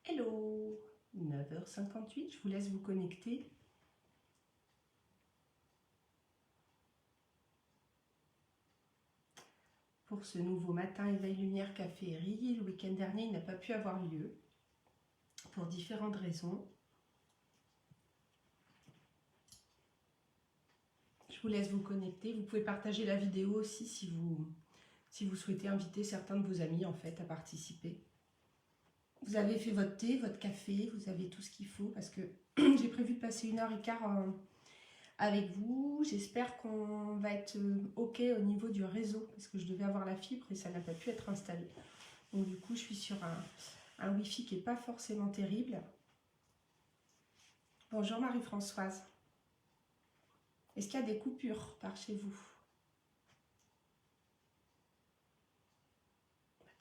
Hello, 9h58, je vous laisse vous connecter. Pour ce nouveau matin éveil lumière café-ri. Le week-end dernier, il n'a pas pu avoir lieu pour différentes raisons. Je vous laisse vous connecter. Vous pouvez partager la vidéo aussi si vous souhaitez inviter certains de vos amis en fait à participer. Vous avez fait votre thé, votre café, vous avez tout ce qu'il faut parce que j'ai prévu de passer 1h15 avec vous. J'espère qu'on va être OK au niveau du réseau parce que je devais avoir la fibre et ça n'a pas pu être installé. Donc du coup, je suis sur un Wi-Fi qui n'est pas forcément terrible. Bonjour Marie-Françoise. Est-ce qu'il y a des coupures par chez vous?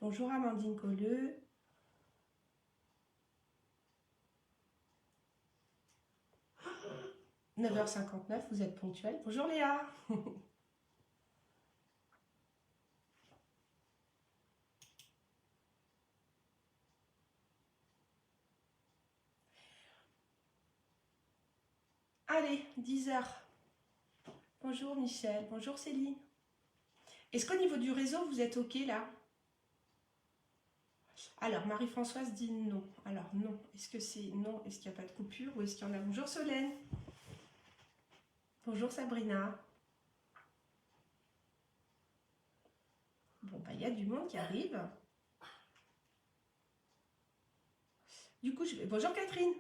Bonjour Amandine Colleux. « 9h59, vous êtes ponctuel. Bonjour Léa. Allez, 10h. Bonjour Michel, bonjour Céline. Est-ce qu'au niveau du réseau, vous êtes OK là? Alors, Marie-Françoise dit non. Alors, non. Est-ce que c'est non? Est-ce qu'il n'y a pas de coupure ou est-ce qu'il y en a? Bonjour Solène. Bonjour Sabrina. Bon, bah, il y a du monde qui arrive. Du coup, bonjour Catherine.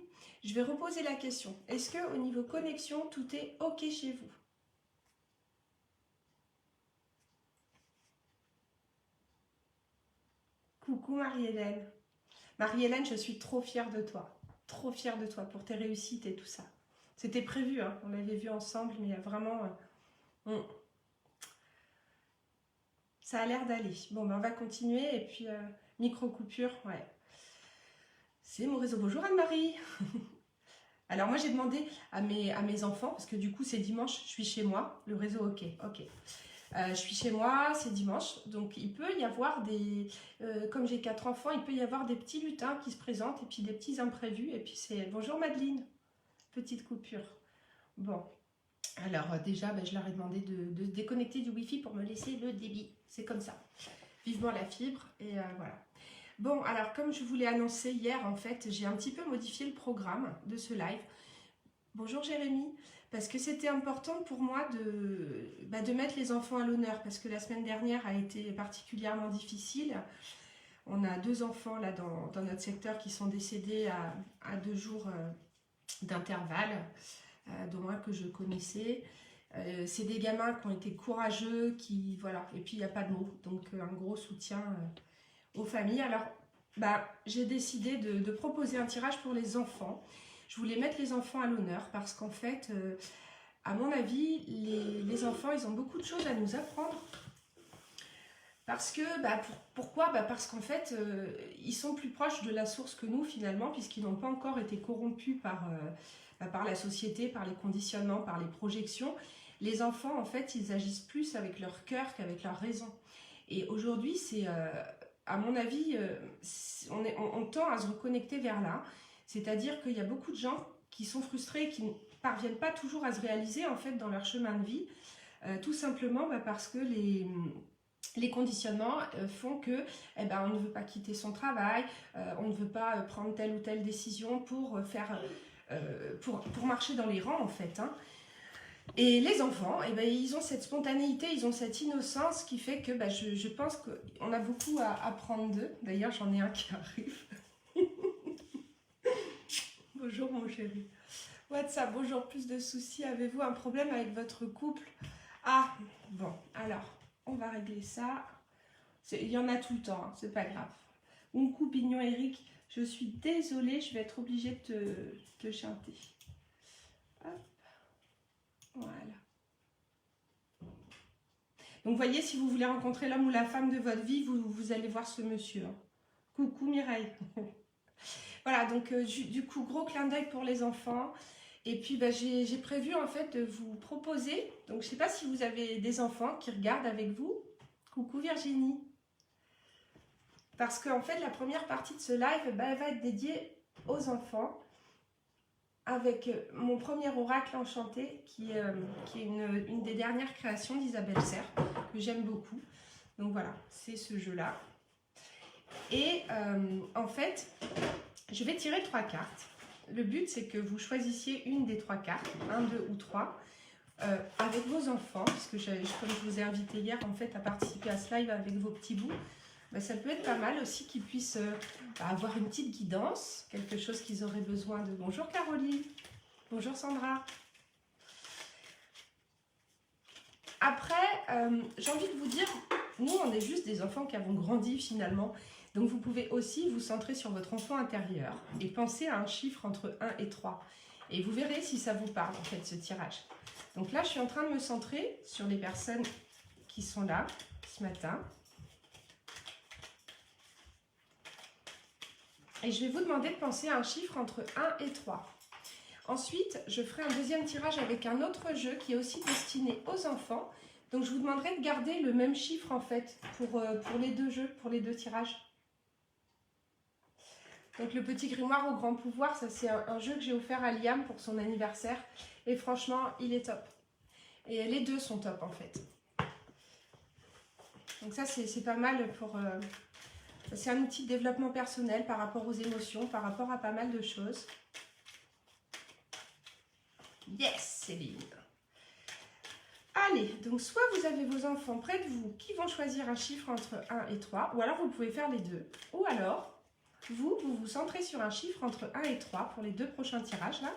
Je vais reposer la question. Est-ce qu'au niveau connexion, tout est OK chez vous? Coucou Marie-Hélène. Marie-Hélène, je suis trop fière de toi. Trop fière de toi pour tes réussites et tout ça. C'était prévu, hein, on l'avait vu ensemble, mais vraiment, ça a l'air d'aller. Bon, ben, on va continuer et puis micro-coupure, ouais. C'est mon réseau. Bonjour Anne-Marie. Alors moi j'ai demandé à mes enfants, parce que du coup c'est dimanche, je suis chez moi, le réseau ok. Je suis chez moi, c'est dimanche, donc il peut y avoir des, comme j'ai 4 enfants, il peut y avoir des petits lutins qui se présentent et puis des petits imprévus. Et puis c'est bonjour Madeleine, petite coupure. Bon, alors déjà je leur ai demandé de se déconnecter du Wi-Fi pour me laisser le débit. C'est comme ça. Vivement la fibre et voilà. Bon, alors comme je vous l'ai annoncé hier, en fait, j'ai un petit peu modifié le programme de ce live. Bonjour Jérémy, parce que c'était important pour moi de mettre les enfants à l'honneur, parce que la semaine dernière a été particulièrement difficile. On a 2 enfants là dans notre secteur qui sont décédés à 2 jours d'intervalle, dont un que je connaissais. C'est des gamins qui ont été courageux, qui voilà, et puis il n'y a pas de mots, donc un gros soutien aux familles. Alors, j'ai décidé de proposer un tirage pour les enfants. Je voulais mettre les enfants à l'honneur parce qu'en fait, à mon avis, les enfants, ils ont beaucoup de choses à nous apprendre. Parce que, pourquoi? Parce qu'en fait, ils sont plus proches de la source que nous finalement, puisqu'ils n'ont pas encore été corrompus par la société, par les conditionnements, par les projections. Les enfants, en fait, ils agissent plus avec leur cœur qu'avec leur raison. Et aujourd'hui, c'est... à mon avis, on tend à se reconnecter vers là. C'est-à-dire qu'il y a beaucoup de gens qui sont frustrés, qui ne parviennent pas toujours à se réaliser en fait dans leur chemin de vie, tout simplement parce que les conditionnements font que on ne veut pas quitter son travail, on ne veut pas prendre telle ou telle décision pour marcher dans les rangs en fait. Hein. Et les enfants, ils ont cette spontanéité, ils ont cette innocence qui fait que je pense qu'on a beaucoup à apprendre d'eux. D'ailleurs, j'en ai un qui arrive. Bonjour mon chéri. WhatsApp, bonjour, plus de soucis. Avez-vous un problème avec votre couple? Ah, bon, alors, on va régler ça. Il y en a tout le temps, hein, c'est pas grave. Unku Pignon Eric, je suis désolée, je vais être obligée de te chanter. Hop. Voilà. Donc, vous voyez, si vous voulez rencontrer l'homme ou la femme de votre vie, vous allez voir ce monsieur. Hein. Coucou Mireille. Voilà, donc du coup, gros clin d'œil pour les enfants. Et puis, j'ai prévu en fait de vous proposer. Donc, je ne sais pas si vous avez des enfants qui regardent avec vous. Coucou Virginie. Parce qu'en fait, la première partie de ce live, elle va être dédiée aux enfants avec mon premier oracle enchanté qui est une des dernières créations d'Isabelle Serre que j'aime beaucoup. Donc voilà, c'est ce jeu-là. Et en fait, je vais tirer 3 cartes. Le but, c'est que vous choisissiez une des 3 cartes, 1, 2 ou 3, avec vos enfants, puisque comme je vous ai invité hier en fait à participer à ce live avec vos petits bouts. Ben, ça peut être pas mal aussi qu'ils puissent avoir une petite guidance, quelque chose qu'ils auraient besoin de. Bonjour Caroline, bonjour Sandra. Après, j'ai envie de vous dire, nous on est juste des enfants qui avons grandi finalement, donc vous pouvez aussi vous centrer sur votre enfant intérieur et penser à un chiffre entre 1 et 3. Et vous verrez si ça vous parle en fait ce tirage. Donc là je suis en train de me centrer sur les personnes qui sont là ce matin. Et je vais vous demander de penser à un chiffre entre 1 et 3. Ensuite, je ferai un deuxième tirage avec un autre jeu qui est aussi destiné aux enfants. Donc, je vous demanderai de garder le même chiffre en fait pour les deux jeux, pour les deux tirages. Donc, le petit grimoire au grand pouvoir, ça c'est un jeu que j'ai offert à Liam pour son anniversaire. Et franchement, il est top. Et les deux sont top en fait. Donc ça, c'est pas mal pour... c'est un outil de développement personnel par rapport aux émotions, par rapport à pas mal de choses. Yes, Céline. Allez, donc soit vous avez vos enfants près de vous qui vont choisir un chiffre entre 1 et 3, ou alors vous pouvez faire les deux. Ou alors, vous vous centrez sur un chiffre entre 1 et 3 pour les deux prochains tirages, là.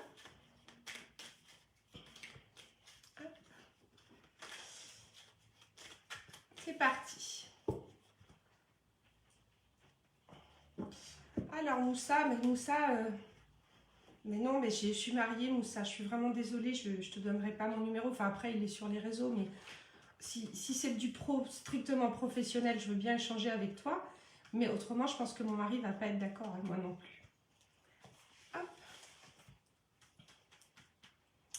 C'est parti. Alors Moussa, mais non, mais je suis mariée Moussa, je suis vraiment désolée, je ne te donnerai pas mon numéro. Enfin après, il est sur les réseaux, mais si c'est du strictement professionnel, je veux bien échanger avec toi. Mais autrement, je pense que mon mari ne va pas être d'accord avec moi non plus. Hop.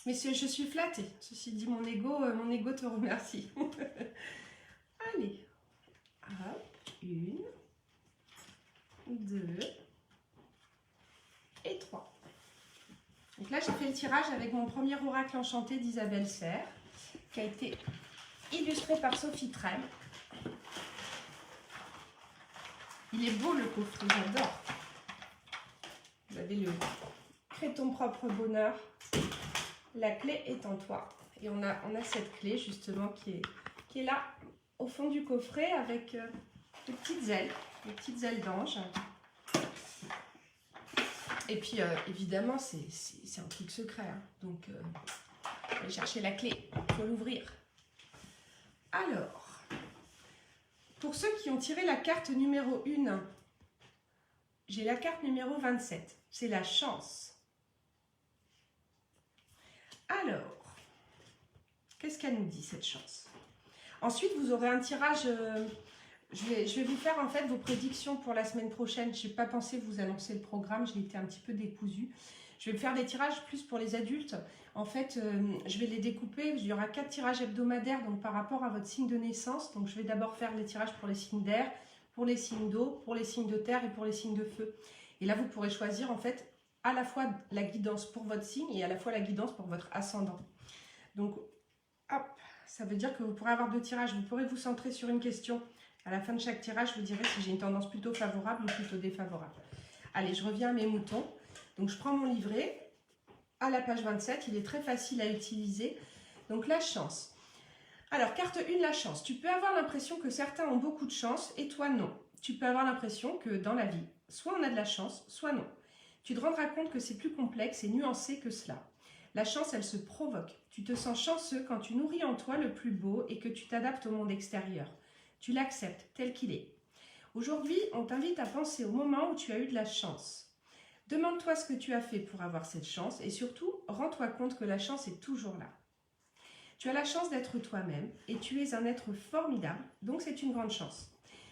Mais je suis flattée. Ceci dit, mon ego te remercie. Allez. Hop. 1, 2 et 3. Donc là, j'ai fait le tirage avec mon premier oracle enchanté d'Isabelle Serre, qui a été illustré par Sophie Trem. Il est beau le coffret, j'adore. Vous avez le Crée ton propre bonheur. La clé est en toi. Et on a cette clé justement qui est là au fond du coffret avec des petites ailes d'ange. Et puis évidemment c'est un truc secret, hein. Donc allez chercher la clé, il faut l'ouvrir. Alors, pour ceux qui ont tiré la carte numéro 1, j'ai la carte numéro 27, c'est la chance. Alors, qu'est-ce qu'elle nous dit cette chance? Ensuite, vous aurez un tirage, je vais vous faire en fait vos prédictions pour la semaine prochaine. Je n'ai pas pensé vous annoncer le programme, j'ai été un petit peu décousue. Je vais faire des tirages plus pour les adultes. En fait, je vais les découper. Il y aura 4 tirages hebdomadaires donc par rapport à votre signe de naissance. Donc, je vais d'abord faire les tirages pour les signes d'air, pour les signes d'eau, pour les signes de terre et pour les signes de feu. Et là, vous pourrez choisir en fait à la fois la guidance pour votre signe et à la fois la guidance pour votre ascendant. Donc, hop, ça veut dire que vous pourrez avoir 2 tirages. Vous pourrez vous centrer sur une question. À la fin de chaque tirage, je vous dirai si j'ai une tendance plutôt favorable ou plutôt défavorable. Allez, je reviens à mes moutons. Donc, je prends mon livret à la page 27. Il est très facile à utiliser. Donc, la chance. Alors, carte 1, la chance. Tu peux avoir l'impression que certains ont beaucoup de chance et toi, non. Tu peux avoir l'impression que dans la vie, soit on a de la chance, soit non. Tu te rendras compte que c'est plus complexe et nuancé que cela. La chance, elle se provoque. Tu te sens chanceux quand tu nourris en toi le plus beau et que tu t'adaptes au monde extérieur. Tu l'acceptes tel qu'il est. Aujourd'hui, on t'invite à penser au moment où tu as eu de la chance. Demande-toi ce que tu as fait pour avoir cette chance et surtout, rends-toi compte que la chance est toujours là. Tu as la chance d'être toi-même et tu es un être formidable, donc c'est une grande chance.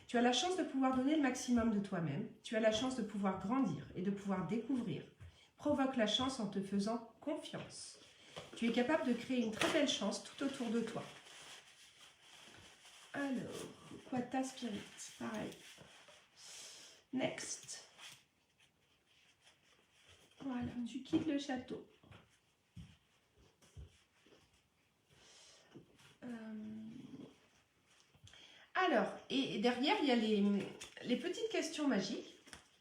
Tu as la chance de pouvoir donner le maximum de toi-même. Tu as la chance de pouvoir grandir et de pouvoir découvrir. Provoque la chance en te faisant confiance. Tu es capable de créer une très belle chance tout autour de toi. Alors, Quata Spirit, pareil. Next. Voilà, tu quittes le château. Alors, et derrière, il y a les petites questions magiques.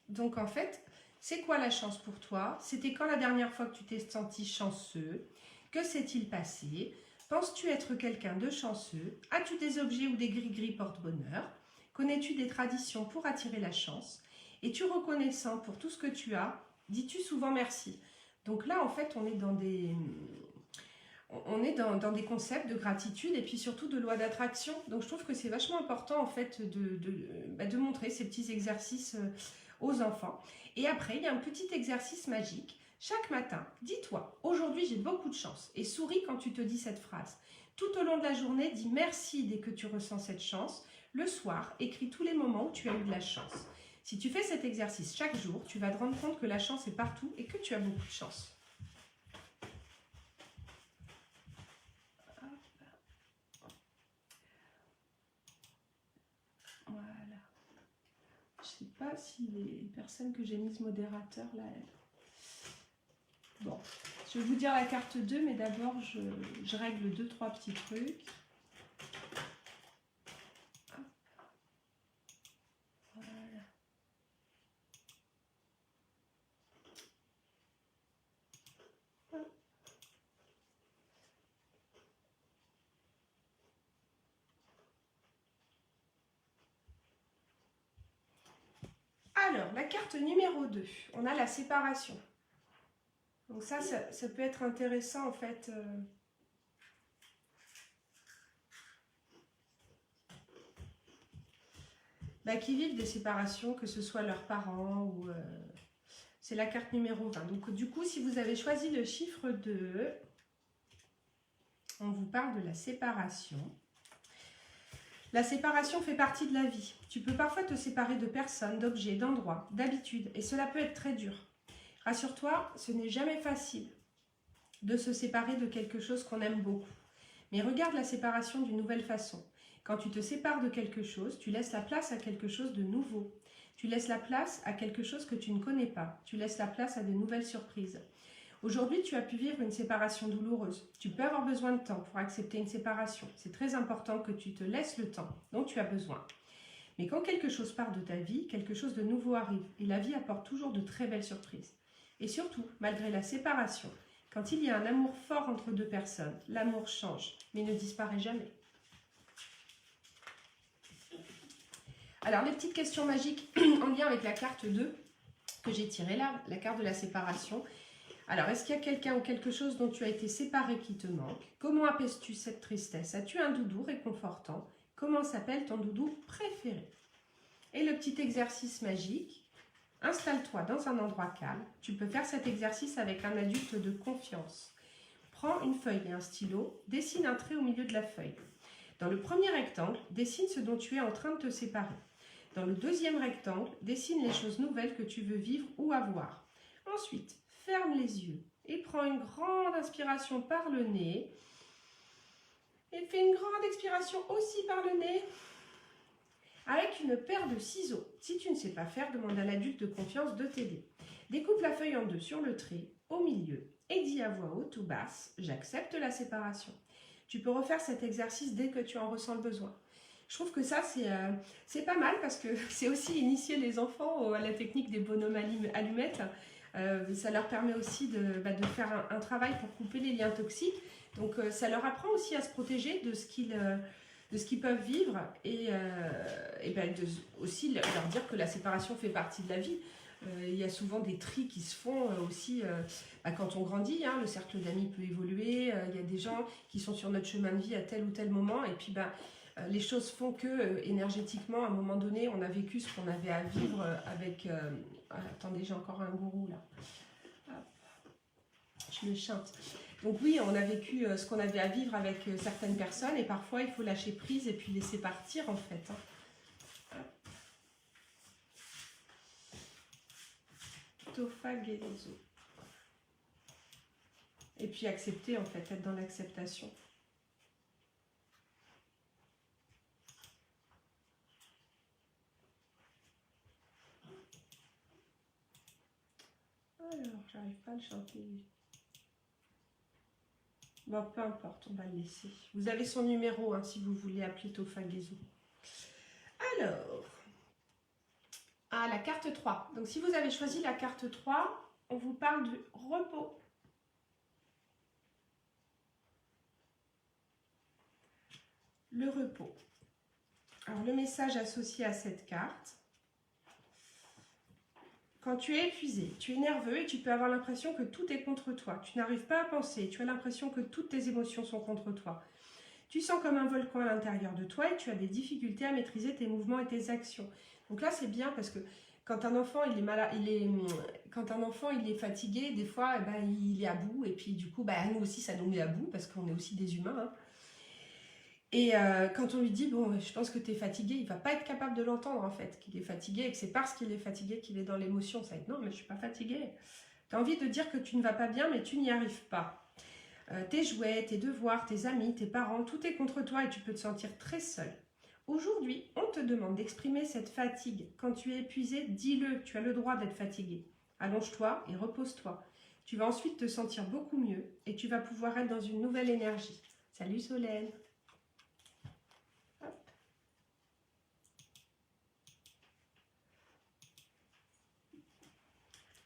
Donc, en fait, c'est quoi la chance pour toi? C'était quand la dernière fois que tu t'es senti chanceux? Que s'est-il passé? Penses-tu être quelqu'un de chanceux? As-tu des objets ou des gris-gris porte-bonheur? Connais-tu des traditions pour attirer la chance? Es-tu reconnaissant pour tout ce que tu as? Dis-tu souvent merci? Donc là, en fait, on est dans des concepts de gratitude et puis surtout de loi d'attraction. Donc je trouve que c'est vachement important en fait de montrer ces petits exercices aux enfants. Et après, il y a un petit exercice magique. Chaque matin, dis-toi, aujourd'hui j'ai beaucoup de chance et souris quand tu te dis cette phrase. Tout au long de la journée, dis merci dès que tu ressens cette chance. Le soir, écris tous les moments où tu as eu de la chance. Si tu fais cet exercice chaque jour, tu vas te rendre compte que la chance est partout et que tu as beaucoup de chance. Voilà. Je sais pas si les personnes que j'ai mises modérateurs là. Bon, je vais vous dire la carte 2, mais d'abord je règle 2-3 petits trucs. Hop. Voilà. Hop. Alors, la carte numéro 2, on a la séparation. Donc ça peut être intéressant en fait. Qui vivent des séparations, que ce soit leurs parents ou... c'est la carte numéro 20. Donc du coup, si vous avez choisi le chiffre 2, on vous parle de la séparation. La séparation fait partie de la vie. Tu peux parfois te séparer de personnes, d'objets, d'endroits, d'habitudes, et cela peut être très dur. Rassure-toi, ce n'est jamais facile de se séparer de quelque chose qu'on aime beaucoup. Mais regarde la séparation d'une nouvelle façon. Quand tu te sépares de quelque chose, tu laisses la place à quelque chose de nouveau. Tu laisses la place à quelque chose que tu ne connais pas. Tu laisses la place à de nouvelles surprises. Aujourd'hui, tu as pu vivre une séparation douloureuse. Tu peux avoir besoin de temps pour accepter une séparation. C'est très important que tu te laisses le temps dont tu as besoin. Mais quand quelque chose part de ta vie, quelque chose de nouveau arrive. Et la vie apporte toujours de très belles surprises. Et surtout, malgré la séparation, quand il y a un amour fort entre deux personnes, l'amour change, mais ne disparaît jamais. Alors, les petites questions magiques en lien avec la carte 2 que j'ai tirée là, la carte de la séparation. Alors, est-ce qu'il y a quelqu'un ou quelque chose dont tu as été séparé qui te manque? Comment apaises-tu cette tristesse? As-tu un doudou réconfortant? Comment s'appelle ton doudou préféré? Et le petit exercice magique, installe-toi dans un endroit calme. Tu peux faire cet exercice avec un adulte de confiance. Prends une feuille et un stylo, dessine un trait au milieu de la feuille. Dans le premier rectangle, dessine ce dont tu es en train de te séparer. Dans le deuxième rectangle, dessine les choses nouvelles que tu veux vivre ou avoir. Ensuite, ferme les yeux et prends une grande inspiration par le nez. Et fais une grande expiration aussi par le nez. Avec une paire de ciseaux. Si tu ne sais pas faire, demande à l'adulte de confiance de t'aider. Découpe la feuille en deux sur le trait, au milieu, et dis à voix haute ou basse, j'accepte la séparation. Tu peux refaire cet exercice dès que tu en ressens le besoin. Je trouve que ça, c'est pas mal parce que c'est aussi initier les enfants à la technique des bonhommes allumettes. Ça leur permet aussi de faire un travail pour couper les liens toxiques. Donc, ça leur apprend aussi à se protéger de ce qu'ils peuvent vivre et aussi leur dire que la séparation fait partie de la vie. Il y a souvent des tris qui se font aussi quand on grandit, le cercle d'amis peut évoluer, il y a des gens qui sont sur notre chemin de vie à tel ou tel moment et puis les choses font que énergétiquement à un moment donné on a vécu ce qu'on avait à vivre avec... attendez, j'ai encore un gourou là. Hop. Je me chante. Donc oui, on a vécu ce qu'on avait à vivre avec certaines personnes et parfois il faut lâcher prise et puis laisser partir en fait. Tofa Gezo. Et puis accepter en fait, être dans l'acceptation. Alors, j'arrive j'arrive pas à le chanter. Bon, peu importe, on va le laisser. Vous avez son numéro hein, si vous voulez appeler Tofagézo. Alors, la carte 3. Donc, si vous avez choisi la carte 3, on vous parle du repos. Le repos. Alors, le message associé à cette carte. Quand tu es épuisé, tu es nerveux et tu peux avoir l'impression que tout est contre toi. Tu n'arrives pas à penser, tu as l'impression que toutes tes émotions sont contre toi. Tu sens comme un volcan à l'intérieur de toi et tu as des difficultés à maîtriser tes mouvements et tes actions. Donc là, c'est bien parce que quand un enfant il est malade, quand un enfant il est fatigué, des fois, il est à bout et puis du coup, nous aussi, ça nous met à bout parce qu'on est aussi des humains. Hein. Et quand on lui dit, bon, je pense que tu es fatigué, il ne va pas être capable de l'entendre en fait, qu'il est fatigué et que c'est parce qu'il est fatigué qu'il est dans l'émotion. Ça va être, non, mais je ne suis pas fatigué. Tu as envie de dire que tu ne vas pas bien, mais tu n'y arrives pas. Tes jouets, tes devoirs, tes amis, tes parents, tout est contre toi et tu peux te sentir très seul. Aujourd'hui, on te demande d'exprimer cette fatigue. Quand tu es épuisé, dis-le, tu as le droit d'être fatigué. Allonge-toi et repose-toi. Tu vas ensuite te sentir beaucoup mieux et tu vas pouvoir être dans une nouvelle énergie. Salut Solène. Hop.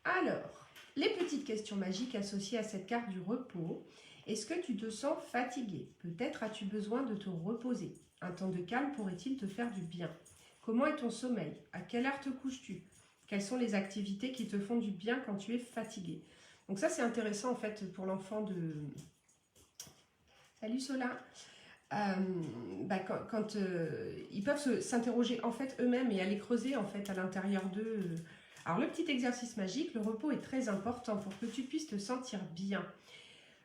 Alors, les petites questions magiques associées à cette carte du repos. Est-ce que tu te sens fatigué? Peut-être as-tu besoin de te reposer. Un temps de calme pourrait-il te faire du bien? Comment est ton sommeil? À quelle heure te couches-tu? Quelles sont les activités qui te font du bien quand tu es fatigué? Donc ça, c'est intéressant en fait pour l'enfant de... Salut Sola. Quand ils peuvent s'interroger en fait eux-mêmes et aller creuser en fait à l'intérieur d'eux. Alors le petit exercice magique, le repos est très important pour que tu puisses te sentir bien.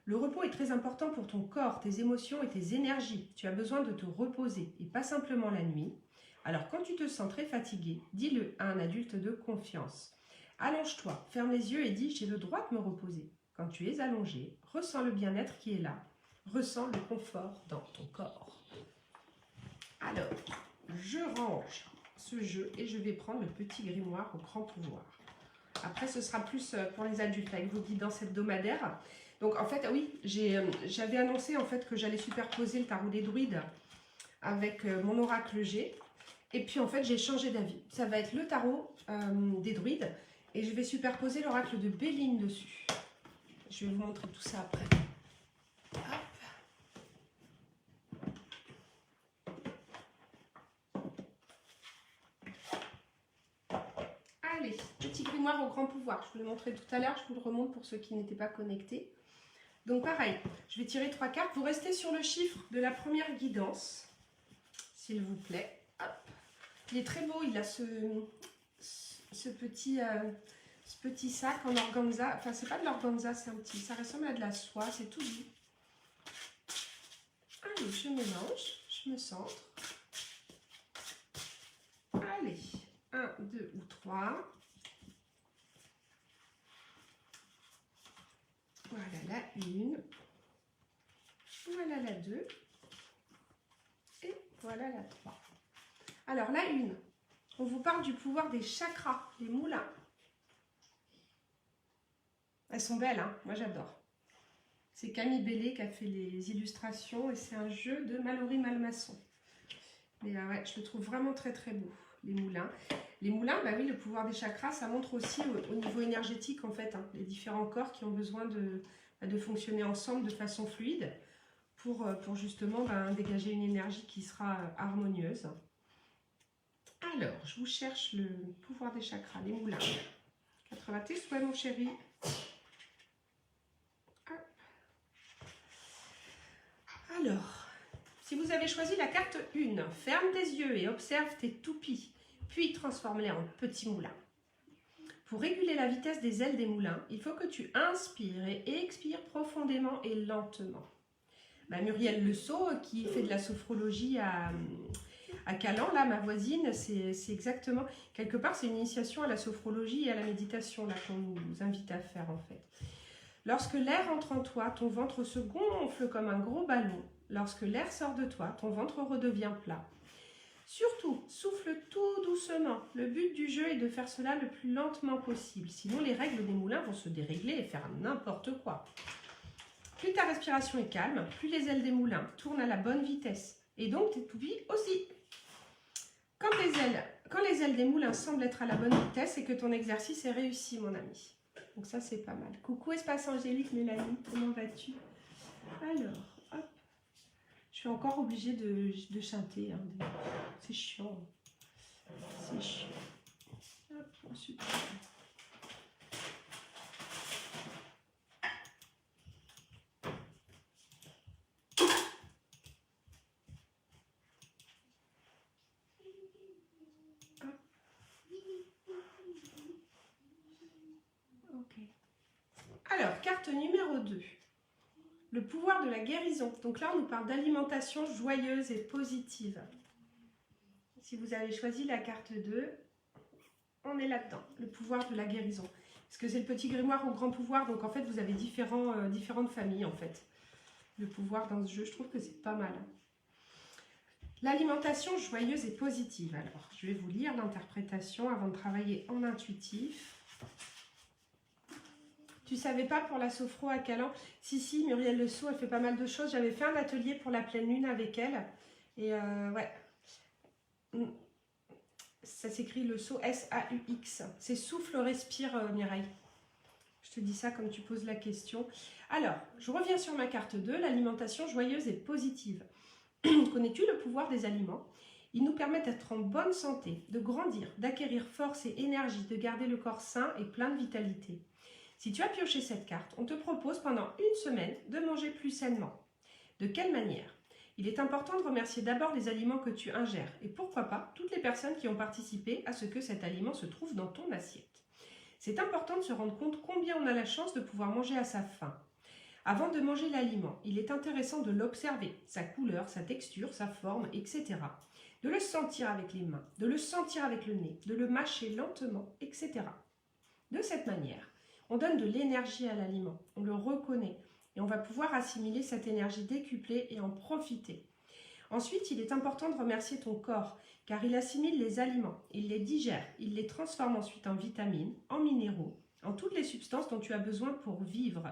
Le repos est très important pour ton corps, tes émotions et tes énergies. Tu as besoin de te reposer et pas simplement la nuit. Alors quand tu te sens très fatigué, dis-le à un adulte de confiance. Allonge-toi, ferme les yeux et dis « j'ai le droit de me reposer ». Quand tu es allongé, ressens le bien-être qui est là. Ressens le confort dans ton corps. Alors, je range ce jeu et je vais prendre le petit grimoire au grand pouvoir. Après, ce sera plus pour les adultes avec vos guidances hebdomadaires. Donc en fait, oui, j'avais annoncé en fait que j'allais superposer le tarot des druides avec mon oracle G. Et puis en fait, j'ai changé d'avis. Ça va être le tarot des druides et je vais superposer l'oracle de Béline dessus. Je vais vous montrer tout ça après. Allez, petit grimoire au grand pouvoir. Je vous l'ai montré tout à l'heure, je vous le remonte pour ceux qui n'étaient pas connectés. Donc pareil, je vais tirer 3 cartes. Vous restez sur le chiffre de la première guidance, s'il vous plaît. Hop. Il est très beau, il a ce petit sac en organza. Enfin, c'est pas de l'organza, c'est un petit. Ça ressemble à de la soie, c'est tout doux. Allez, je mélange, je me centre. Allez, 1, 2 ou 3. Voilà la 1. Voilà la 2. Et voilà la 3. Alors la 1, on vous parle du pouvoir des chakras, les moulins. Elles sont belles, hein, moi j'adore. C'est Camille Bellé qui a fait les illustrations et c'est un jeu de Mallory Malmasson. Mais ouais, je le trouve vraiment très très beau, les moulins. Les moulins, bah oui, le pouvoir des chakras, ça montre aussi au niveau énergétique en fait, hein, les différents corps qui ont besoin de fonctionner ensemble de façon fluide pour justement dégager une énergie qui sera harmonieuse. Alors, je vous cherche le pouvoir des chakras, les moulins. 80 tes souhaits, mon chéri. Alors, si vous avez choisi la carte 1, ferme tes yeux et observe tes toupies, puis transforme-les en petits moulins. Pour réguler la vitesse des ailes des moulins, il faut que tu inspires et expires profondément et lentement. Muriel Le Sceau, qui fait de la sophrologie à Calan, là, ma voisine, c'est exactement, quelque part, c'est une initiation à la sophrologie et à la méditation là qu'on nous invite à faire en fait. Lorsque l'air entre en toi, ton ventre se gonfle comme un gros ballon. Lorsque l'air sort de toi, ton ventre redevient plat. Surtout, souffle tout doucement. Le but du jeu est de faire cela le plus lentement possible. Sinon, les règles des moulins vont se dérégler et faire n'importe quoi. Plus ta respiration est calme, plus les ailes des moulins tournent à la bonne vitesse. Et donc tes toupies aussi. Quand les ailes des moulins semblent être à la bonne vitesse, c'est que ton exercice est réussi, mon ami. Donc ça, c'est pas mal. Coucou, espace angélique, Mélanie, comment vas-tu? Alors, hop. Je suis encore obligée de chanter. Hein. C'est chiant. C'est chiant. Hop, ensuite. Alors, carte numéro 2. Le pouvoir de la guérison. Donc là, on nous parle d'alimentation joyeuse et positive. Si vous avez choisi la carte 2, on est là-dedans. Le pouvoir de la guérison. Parce que c'est le petit grimoire au grand pouvoir. Donc en fait, vous avez différentes familles en fait. Le pouvoir dans ce jeu, je trouve que c'est pas mal. L'alimentation joyeuse et positive. Alors, je vais vous lire l'interprétation avant de travailler en intuitif. Tu savais pas pour la sophro à Calan? Si, Muriel Le Sceau, elle fait pas mal de choses. J'avais fait un atelier pour la pleine lune avec elle. Et ouais. Ça s'écrit Le Sceau, S-A-U-X. C'est souffle, respire, Mireille. Je te dis ça comme tu poses la question. Alors, je reviens sur ma carte 2, l'alimentation joyeuse et positive. Connais-tu le pouvoir des aliments? Ils nous permettent d'être en bonne santé, de grandir, d'acquérir force et énergie, de garder le corps sain et plein de vitalité. Si tu as pioché cette carte, on te propose pendant une semaine de manger plus sainement. De quelle manière? Il est important de remercier d'abord les aliments que tu ingères et pourquoi pas toutes les personnes qui ont participé à ce que cet aliment se trouve dans ton assiette. C'est important de se rendre compte combien on a la chance de pouvoir manger à sa faim. Avant de manger l'aliment, il est intéressant de l'observer, sa couleur, sa texture, sa forme, etc. De le sentir avec les mains, de le sentir avec le nez, de le mâcher lentement, etc. De cette manière, on donne de l'énergie à l'aliment, on le reconnaît et on va pouvoir assimiler cette énergie décuplée et en profiter. Ensuite, il est important de remercier ton corps car il assimile les aliments, il les digère, il les transforme ensuite en vitamines, en minéraux, en toutes les substances dont tu as besoin pour vivre.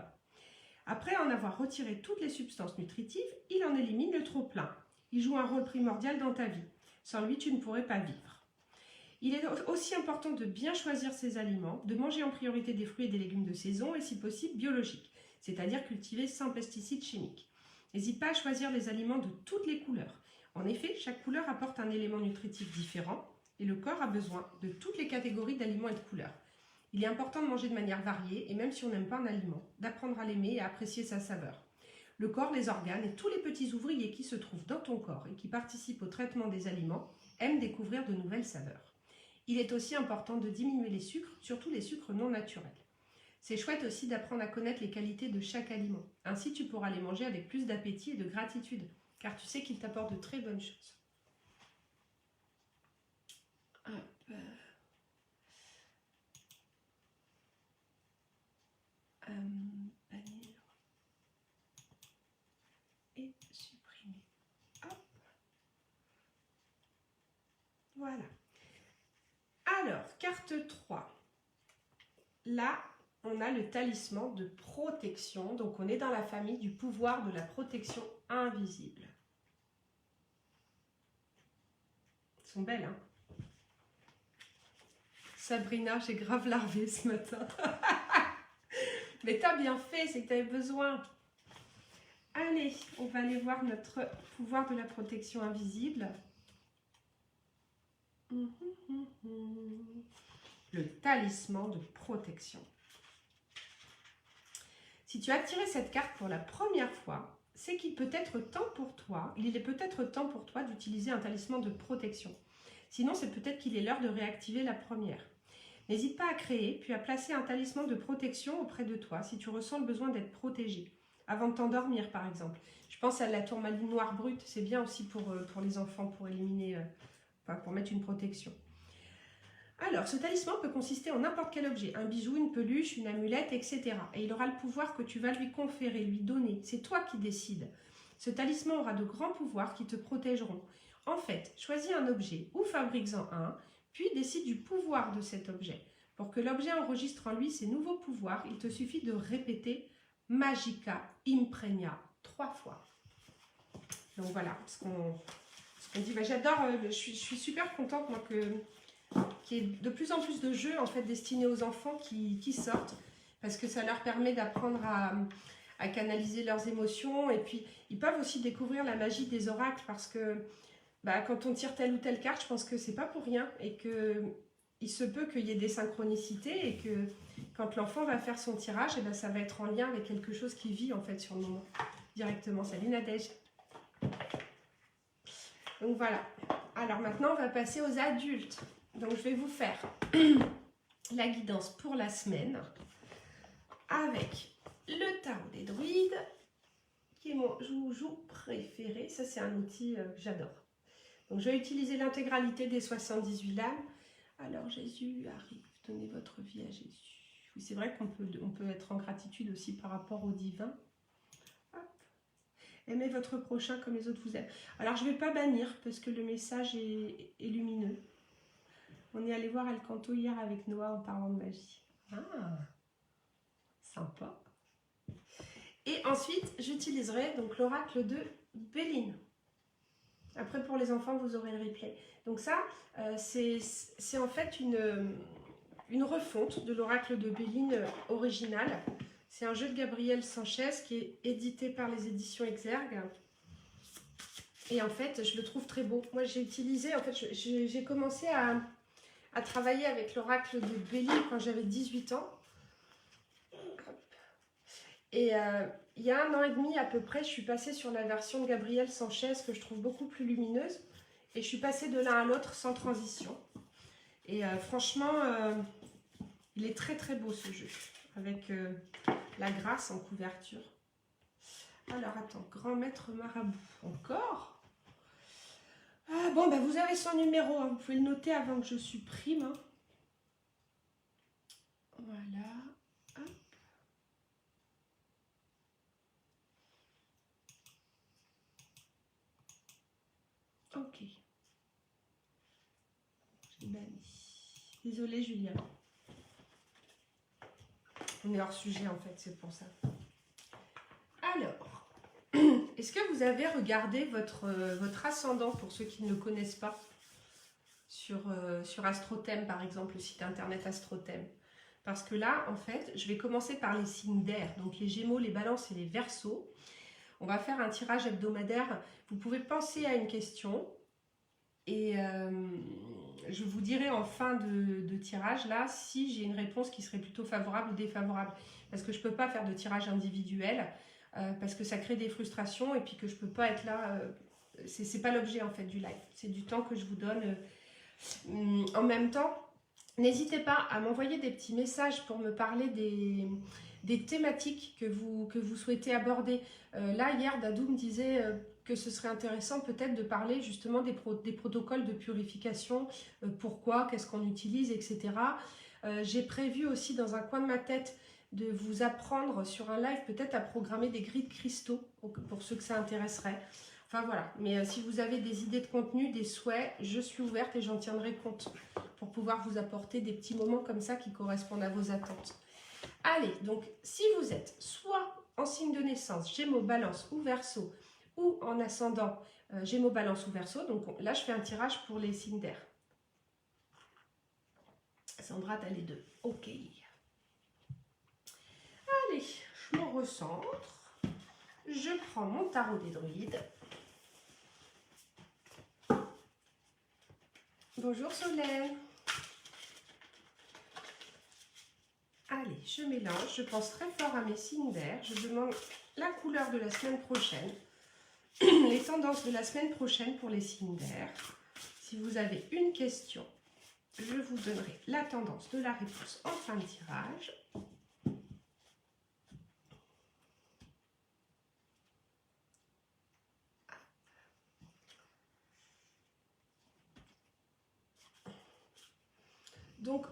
Après en avoir retiré toutes les substances nutritives, il en élimine le trop-plein. Il joue un rôle primordial dans ta vie. Sans lui, tu ne pourrais pas vivre. Il est aussi important de bien choisir ses aliments, de manger en priorité des fruits et des légumes de saison et si possible biologiques, c'est-à-dire cultivés sans pesticides chimiques. N'hésite pas à choisir les aliments de toutes les couleurs. En effet, chaque couleur apporte un élément nutritif différent et le corps a besoin de toutes les catégories d'aliments et de couleurs. Il est important de manger de manière variée et même si on n'aime pas un aliment, d'apprendre à l'aimer et à apprécier sa saveur. Le corps, les organes et tous les petits ouvriers qui se trouvent dans ton corps et qui participent au traitement des aliments aiment découvrir de nouvelles saveurs. Il est aussi important de diminuer les sucres, surtout les sucres non naturels. C'est chouette aussi d'apprendre à connaître les qualités de chaque aliment. Ainsi, tu pourras les manger avec plus d'appétit et de gratitude, car tu sais qu'ils t'apportent de très bonnes choses. Hop. Bannir et supprimer. Hop. Voilà. Alors, carte 3. Là, on a le talisman de protection. Donc, on est dans la famille du pouvoir de la protection invisible. Elles sont belles, hein? Sabrina, j'ai grave larvé ce matin. Mais t'as bien fait, c'est que t'avais besoin. Allez, on va aller voir notre pouvoir de la protection invisible. Le talisman de protection. Si tu as tiré cette carte pour la première fois, c'est qu'il peut être temps pour toi, il est peut-être temps pour toi d'utiliser un talisman de protection. Sinon, c'est peut-être qu'il est l'heure de réactiver la première. N'hésite pas à créer, puis à placer un talisman de protection auprès de toi si tu ressens le besoin d'être protégé. Avant de t'endormir, par exemple. Je pense à la tourmaline noire brute, c'est bien aussi pour les enfants, pour éliminer, pour mettre une protection. Alors, ce talisman peut consister en n'importe quel objet, un bijou, une peluche, une amulette, etc. Et il aura le pouvoir que tu vas lui conférer, lui donner. C'est toi qui décides. Ce talisman aura de grands pouvoirs qui te protégeront. En fait, choisis un objet ou fabrique-en un, puis décide du pouvoir de cet objet. Pour que l'objet enregistre en lui ses nouveaux pouvoirs, il te suffit de répéter Magica Impregna 3 fois. Donc voilà, ce qu'on dit. Bah, j'adore, je suis super contente moi qu'il y ait de plus en plus de jeux en fait destinés aux enfants qui sortent, parce que ça leur permet d'apprendre à canaliser leurs émotions, et puis ils peuvent aussi découvrir la magie des oracles, parce que bah, quand on tire telle ou telle carte, je pense que c'est pas pour rien, et que il se peut qu'il y ait des synchronicités, et que quand l'enfant va faire son tirage, et ben ça va être en lien avec quelque chose qu'il vit en fait sur le moment, directement. Salut Nadège. Donc voilà. Alors maintenant, on va passer aux adultes. Donc je vais vous faire la guidance pour la semaine avec le tarot des druides, qui est mon joujou préféré. Ça, c'est un outil que j'adore. Donc je vais utiliser l'intégralité des 78 lames. Alors Jésus arrive, donnez votre vie à Jésus. Oui, c'est vrai qu'on peut être en gratitude aussi par rapport au divin. Hop. Aimez votre prochain comme les autres vous aiment. Alors je ne vais pas bannir parce que le message est lumineux. On est allé voir El Canto hier avec Noah en parlant de magie. Ah, sympa. Et ensuite, j'utiliserai donc l'oracle de Béline. Après, pour les enfants, vous aurez le replay. Donc ça, c'est en fait une refonte de l'oracle de Béline original. C'est un jeu de Gabriel Sanchez qui est édité par les éditions Exergue. Et en fait, je le trouve très beau. Moi, j'ai utilisé, en fait, j'ai commencé à travailler avec l'oracle de Béline quand j'avais 18 ans. Et il y a 1 an et demi à peu près, je suis passée sur la version de Gabriel Sanchez que je trouve beaucoup plus lumineuse. Et je suis passée de l'un à l'autre sans transition. Et franchement, il est très très beau ce jeu. Avec la grâce en couverture. Alors attends, grand maître marabout. Encore? Ah bon, bah vous avez son numéro. Hein. Vous pouvez le noter avant que je supprime. Hein. Voilà. Hop. Ok. Je l'ai banni. Désolée, Julien. On est hors sujet, en fait, c'est pour ça. Alors, est-ce que vous avez regardé votre ascendant, pour ceux qui ne le connaissent pas, sur Astrothème, par exemple, le site internet Astrothème? Parce que là, en fait, je vais commencer par les signes d'air, donc les Gémeaux, les Balances et les Verseaux. On va faire un tirage hebdomadaire. Vous pouvez penser à une question et je vous dirai en fin de tirage, là, si j'ai une réponse qui serait plutôt favorable ou défavorable. Parce que je ne peux pas faire de tirage individuel, parce que ça crée des frustrations et puis que je ne peux pas être là. C'est pas l'objet, en fait, du live. C'est du temps que je vous donne. En même temps, n'hésitez pas à m'envoyer des petits messages pour me parler des thématiques que vous souhaitez aborder. Là, hier, Dadou me disait que ce serait intéressant peut-être de parler justement des protocoles de purification, pourquoi, qu'est-ce qu'on utilise, etc. J'ai prévu aussi dans un coin de ma tête de vous apprendre sur un live peut-être à programmer des grilles de cristaux pour ceux que ça intéresserait. Enfin voilà, mais si vous avez des idées de contenu, des souhaits, je suis ouverte et j'en tiendrai compte pour pouvoir vous apporter des petits moments comme ça qui correspondent à vos attentes. Allez, donc si vous êtes soit en signe de naissance, Gémeaux, Balance ou Verseau, ou en ascendant Gémeaux, Balance ou Verseau, donc là je fais un tirage pour les signes d'air. Sandra, t'as les deux. Ok. Allez, je me recentre. Je prends mon tarot des druides. Bonjour Solène. Allez, je mélange, je pense très fort à mes signes d'air. Je demande la couleur de la semaine prochaine, les tendances de la semaine prochaine pour les signes d'air. Si vous avez une question, je vous donnerai la tendance de la réponse en fin de tirage. Donc,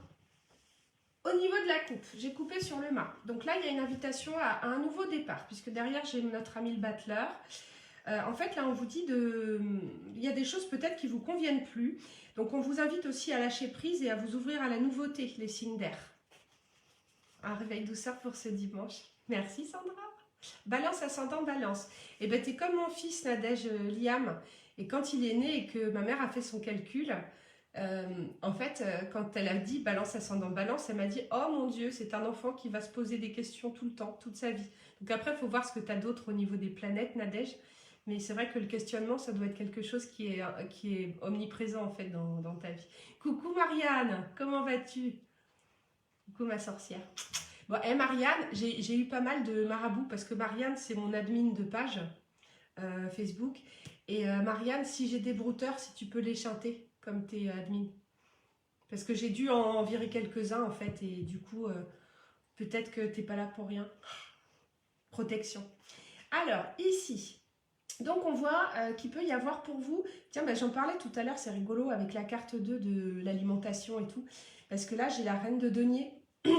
au niveau de la coupe, j'ai coupé sur le mât. Donc là, il y a une invitation à un nouveau départ, puisque derrière, j'ai notre ami le battleur. En fait, là, on vous dit il y a des choses peut-être qui vous conviennent plus. Donc, on vous invite aussi à lâcher prise et à vous ouvrir à la nouveauté, les signes d'air. Un réveil douceur pour ce dimanche. Merci, Sandra. Balance ascendant balance. Et ben, t'es comme mon fils, Nadège Liam. Et quand il est né et que ma mère a fait son calcul, en fait, quand elle a dit balance ascendant balance, elle m'a dit oh mon Dieu, c'est un enfant qui va se poser des questions tout le temps, toute sa vie. Donc après, il faut voir ce que tu as d'autre au niveau des planètes, Nadège. Mais c'est vrai que le questionnement, ça doit être quelque chose qui est omniprésent en fait dans ta vie. Coucou Marianne, comment vas-tu? Coucou ma sorcière. Bon, et Marianne, j'ai eu pas mal de marabouts parce que Marianne, c'est mon admin de page Facebook. Et Marianne, si j'ai des brouteurs, si tu peux les chanter comme tes admin. Parce que j'ai dû en virer quelques-uns en fait. Et du coup, peut-être que t'es pas là pour rien. Protection. Alors, ici, donc on voit qu'il peut y avoir pour vous... Tiens, ben, j'en parlais tout à l'heure, c'est rigolo avec la carte 2 de l'alimentation et tout. Parce que là, j'ai la reine de denier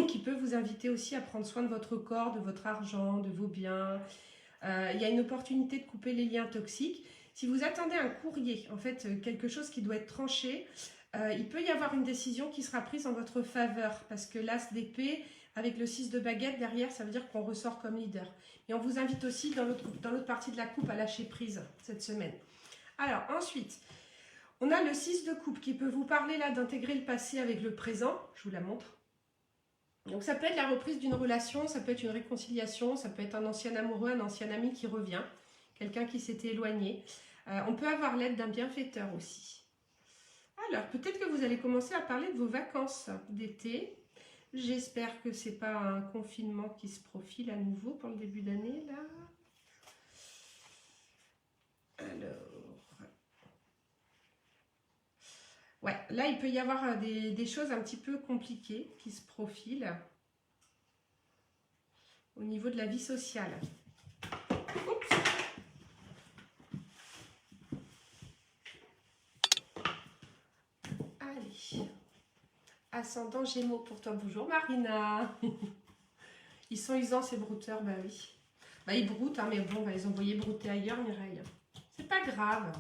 qui peut vous inviter aussi à prendre soin de votre corps, de votre argent, de vos biens. Il y a une opportunité de couper les liens toxiques. Si vous attendez un courrier, en fait, quelque chose qui doit être tranché, il peut y avoir une décision qui sera prise en votre faveur. Parce que l'as d'épée, avec le 6 de baguette derrière, ça veut dire qu'on ressort comme leader. Et on vous invite aussi dans l'autre partie de la coupe à lâcher prise cette semaine. Alors ensuite, on a le 6 de coupe qui peut vous parler là d'intégrer le passé avec le présent. Je vous la montre. Donc ça peut être la reprise d'une relation, ça peut être une réconciliation, ça peut être un ancien amoureux, un ancien ami qui revient, quelqu'un qui s'était éloigné. On peut avoir l'aide d'un bienfaiteur aussi. Alors peut-être que vous allez commencer à parler de vos vacances d'été. J'espère que c'est pas un confinement qui se profile à nouveau pour le début d'année là. Alors... Ouais, là, il peut y avoir des choses un petit peu compliquées qui se profilent au niveau de la vie sociale. Oups. Allez. Ascendant Gémeaux pour toi. Bonjour Marina. Ils sont usants ces brouteurs, bah oui. Bah ils broutent, hein, mais bon, on va les envoyer brouter ailleurs, Mireille. C'est pas grave.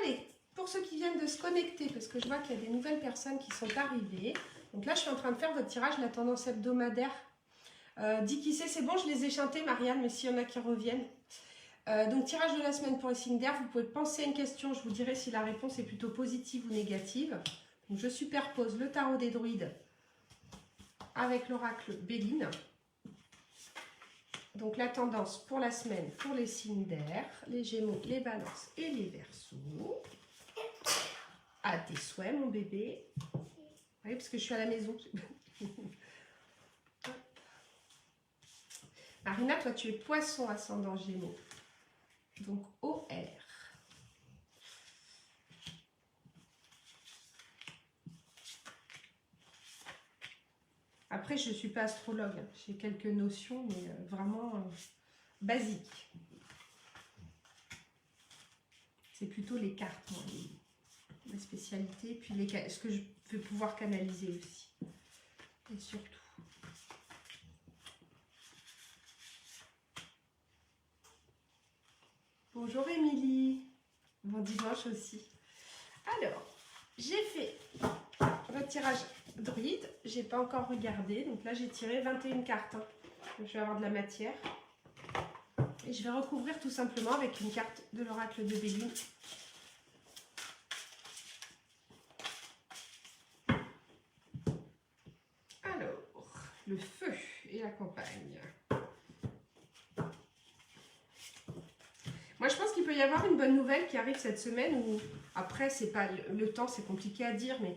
Allez, pour ceux qui viennent de se connecter, parce que je vois qu'il y a des nouvelles personnes qui sont arrivées. Donc là, je suis en train de faire votre tirage, la tendance hebdomadaire. Dis qui c'est bon, je les ai chantés, Marianne, mais s'il y en a qui reviennent. Donc, tirage de la semaine pour les signes d'air. Vous pouvez penser à une question, je vous dirai si la réponse est plutôt positive ou négative. Donc, je superpose le tarot des druides avec l'oracle Béline. Donc, la tendance pour la semaine pour les signes d'air, les Gémeaux, les Balances et les Verseaux. À tes souhaits, mon bébé. Oui, parce que je suis à la maison. Marina, toi, tu es Poisson ascendant Gémeaux. Donc, OR. Après, je ne suis pas astrologue. J'ai quelques notions, mais vraiment basiques. C'est plutôt les cartes, moi, ma spécialité. Puis ce que je peux pouvoir canaliser aussi. Et surtout. Bonjour Émilie. Bon dimanche aussi. Alors, j'ai fait votre tirage druide. J'ai pas encore regardé. Donc là, j'ai tiré 21 cartes. Hein. Donc, je vais avoir de la matière. Et je vais recouvrir tout simplement avec une carte de l'oracle de Béline. Alors, le feu et la campagne. Moi, je pense qu'il peut y avoir une bonne nouvelle qui arrive cette semaine où, après, c'est pas le temps, c'est compliqué à dire, mais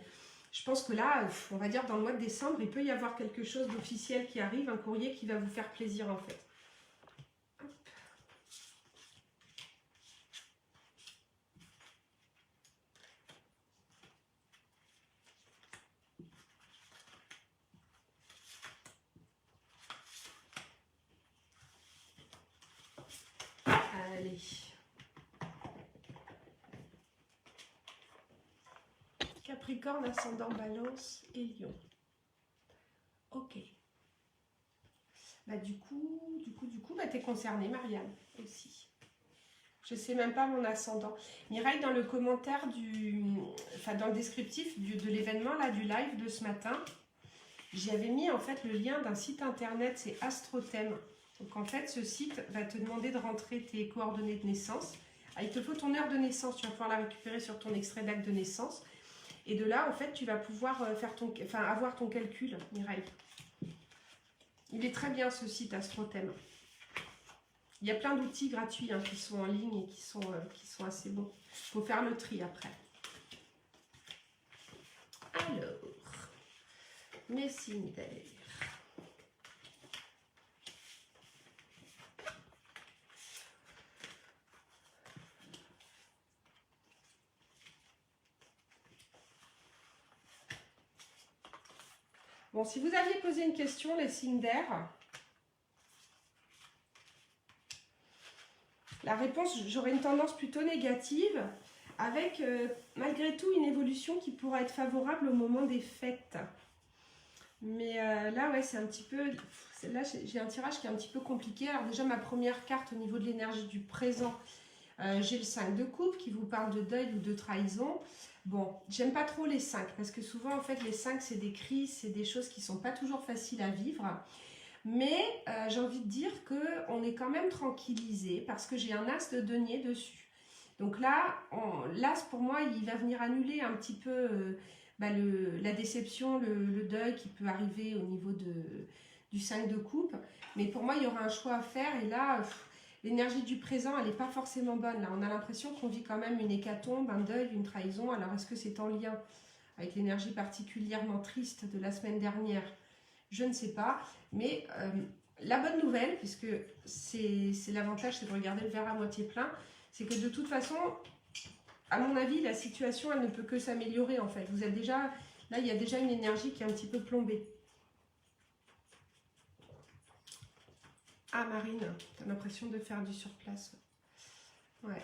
je pense que là, on va dire dans le mois de décembre, il peut y avoir quelque chose d'officiel qui arrive, un courrier qui va vous faire plaisir en fait. Hop. Allez. Capricorne, ascendant Balance et Lion. Ok. Bah, du coup, bah, tu es concernée, Marianne, aussi. Je sais même pas mon ascendant. Mireille, dans le commentaire enfin dans le descriptif de l'événement, là, du live de ce matin, j'y avais mis en fait le lien d'un site internet, c'est Astrothème. Donc en fait, ce site va te demander de rentrer tes coordonnées de naissance. Ah, il te faut ton heure de naissance, tu vas pouvoir la récupérer sur ton extrait d'acte de naissance. Et de là, en fait, tu vas pouvoir avoir ton calcul, Mireille. Il est très bien ce site Astrothème. Il y a plein d'outils gratuits hein, qui sont en ligne et qui sont assez bons. Il faut faire le tri après. Alors, mes signes d'air. Bon, si vous aviez posé une question, les signes d'air, la réponse, j'aurais une tendance plutôt négative, avec malgré tout une évolution qui pourra être favorable au moment des fêtes. Mais là, ouais, c'est un petit peu... Là, j'ai un tirage qui est un petit peu compliqué. Alors déjà, ma première carte au niveau de l'énergie du présent, j'ai le 5 de coupe qui vous parle de deuil ou de trahison. Bon, j'aime pas trop les 5 parce que souvent, en fait, les 5, c'est des crises, c'est des choses qui sont pas toujours faciles à vivre. Mais j'ai envie de dire qu'on est quand même tranquillisé parce que j'ai un as de denier dessus. Donc là, l'as pour moi, il va venir annuler un petit peu la déception, le deuil qui peut arriver au niveau du 5 de coupe. Mais pour moi, il y aura un choix à faire et là, l'énergie du présent, elle n'est pas forcément bonne. Là, on a l'impression qu'on vit quand même une hécatombe, un deuil, une trahison. Alors, est-ce que c'est en lien avec l'énergie particulièrement triste de la semaine dernière? Je ne sais pas. Mais la bonne nouvelle, puisque c'est l'avantage, c'est de regarder le verre à moitié plein, c'est que de toute façon, à mon avis, la situation, elle ne peut que s'améliorer en fait. Vous êtes déjà, là, il y a déjà une énergie qui est un petit peu plombée. Ah, Marine, t'as l'impression de faire du surplace. Ouais.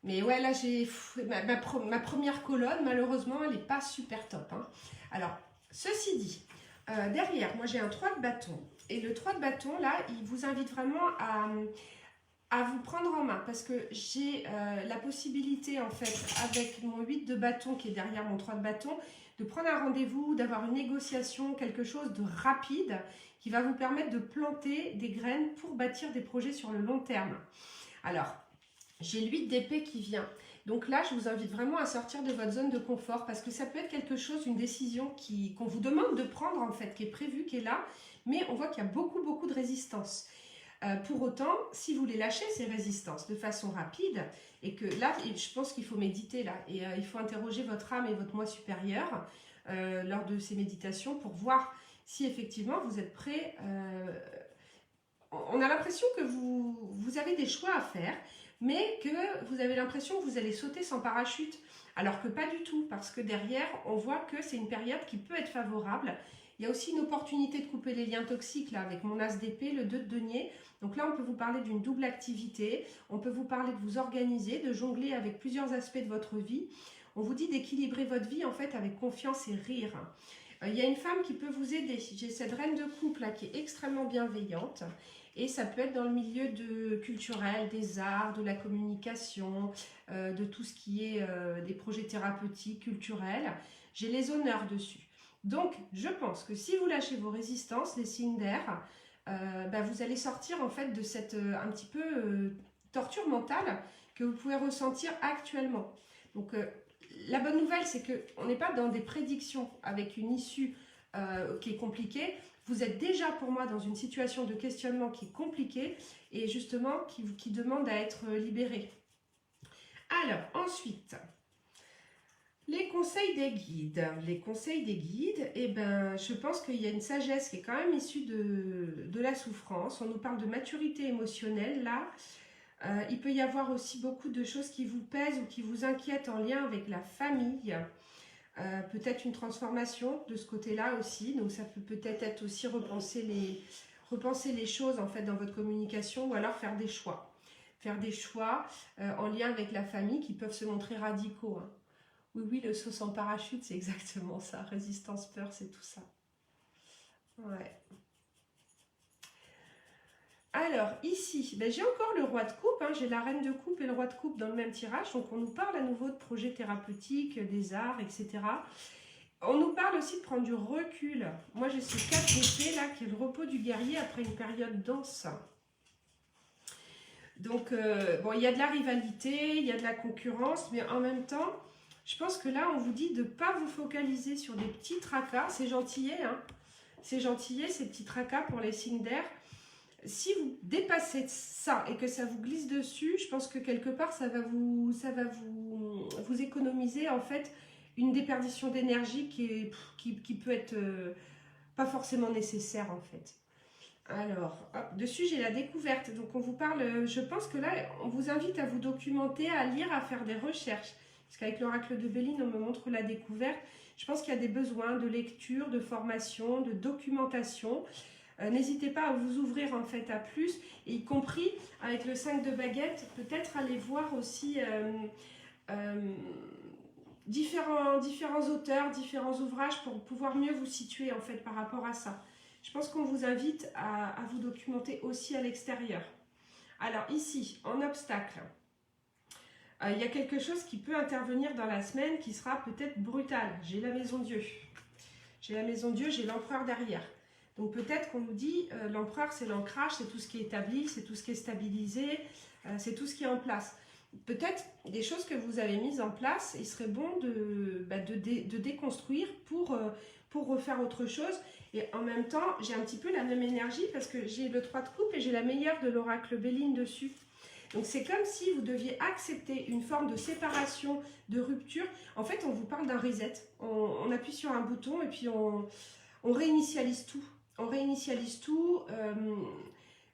Mais ouais, là, j'ai ma première colonne, malheureusement, elle n'est pas super top. Hein. Alors, ceci dit, derrière, moi, j'ai un 3 de bâton. Et le 3 de bâton, là, il vous invite vraiment à vous prendre en main. Parce que j'ai la possibilité, en fait, avec mon 8 de bâton qui est derrière mon 3 de bâton, de prendre un rendez-vous, d'avoir une négociation, quelque chose de rapide qui va vous permettre de planter des graines pour bâtir des projets sur le long terme. Alors, j'ai l'8 d'épée qui vient. Donc là, je vous invite vraiment à sortir de votre zone de confort parce que ça peut être quelque chose, une décision qu'on vous demande de prendre en fait, qui est prévue, qui est là, mais on voit qu'il y a beaucoup de résistance. Pour autant, si vous les lâchez, ces résistances, de façon rapide, et que là, je pense qu'il faut méditer là, et il faut interroger votre âme et votre moi supérieur lors de ces méditations pour voir si effectivement vous êtes prêt. On a l'impression que vous avez des choix à faire, mais que vous avez l'impression que vous allez sauter sans parachute, alors que pas du tout, parce que derrière, on voit que c'est une période qui peut être favorable. Il y a aussi une opportunité de couper les liens toxiques, là, avec mon as d'épée, le 2 de denier. Donc là, on peut vous parler d'une double activité, on peut vous parler de vous organiser, de jongler avec plusieurs aspects de votre vie. On vous dit d'équilibrer votre vie, en fait, avec confiance et rire. Il y a une femme qui peut vous aider. J'ai cette reine de couple, là, qui est extrêmement bienveillante. Et ça peut être dans le milieu culturel, des arts, de la communication, de tout ce qui est des projets thérapeutiques, culturels. J'ai les honneurs dessus. Donc, je pense que si vous lâchez vos résistances, les signes d'air, vous allez sortir en fait de cette un petit peu torture mentale que vous pouvez ressentir actuellement. Donc, la bonne nouvelle, c'est qu'on n'est pas dans des prédictions avec une issue qui est compliquée. Vous êtes déjà pour moi dans une situation de questionnement qui est compliquée et justement qui demande à être libéré. Alors, ensuite, les conseils des guides. Les conseils des guides, eh ben, je pense qu'il y a une sagesse qui est quand même issue de la souffrance. On nous parle de maturité émotionnelle là. Il peut y avoir aussi beaucoup de choses qui vous pèsent ou qui vous inquiètent en lien avec la famille. Peut-être une transformation de ce côté-là aussi. Donc ça peut peut-être être aussi repenser les choses en fait dans votre communication ou alors faire des choix. Faire des choix en lien avec la famille qui peuvent se montrer radicaux. Hein. Oui, le saut sans parachute, c'est exactement ça. Résistance, peur, c'est tout ça. Ouais. Alors, ici, ben, j'ai encore le roi de coupe, hein, j'ai la reine de coupe et le roi de coupe dans le même tirage, donc on nous parle à nouveau de projets thérapeutiques, des arts, etc. On nous parle aussi de prendre du recul. Moi, j'ai ce 4 d'épée là, qui est le repos du guerrier après une période dense. Donc, bon, il y a de la rivalité, il y a de la concurrence, mais en même temps, je pense que là, on vous dit de ne pas vous focaliser sur des petits tracas. C'est gentillet, hein. C'est gentillet, ces petits tracas pour les signes d'air. Si vous dépassez ça et que ça vous glisse dessus, je pense que quelque part, ça va vous économiser, en fait, une déperdition d'énergie qui peut être pas forcément nécessaire, en fait. Alors, hop, dessus j'ai la découverte, donc on vous parle, je pense que là, on vous invite à vous documenter, à lire, à faire des recherches. Parce qu'avec l'oracle de Béline, on me montre la découverte. Je pense qu'il y a des besoins de lecture, de formation, de documentation. N'hésitez pas à vous ouvrir en fait à plus, et y compris avec le 5 de baguette, peut-être aller voir aussi différents auteurs, différents ouvrages pour pouvoir mieux vous situer en fait par rapport à ça. Je pense qu'on vous invite à vous documenter aussi à l'extérieur. Alors ici, en obstacle, il y a quelque chose qui peut intervenir dans la semaine qui sera peut-être brutal. J'ai la maison Dieu. J'ai la maison Dieu, j'ai l'empereur derrière. Donc peut-être qu'on nous dit, l'empereur c'est l'ancrage, c'est tout ce qui est établi, c'est tout ce qui est stabilisé, c'est tout ce qui est en place. Peut-être des choses que vous avez mises en place, il serait bon de déconstruire pour refaire autre chose. Et en même temps, j'ai un petit peu la même énergie parce que j'ai le 3 de coupe et j'ai la meilleure de l'oracle Béline dessus. Donc c'est comme si vous deviez accepter une forme de séparation, de rupture. En fait, on vous parle d'un reset. On appuie sur un bouton et puis on réinitialise tout. On réinitialise tout,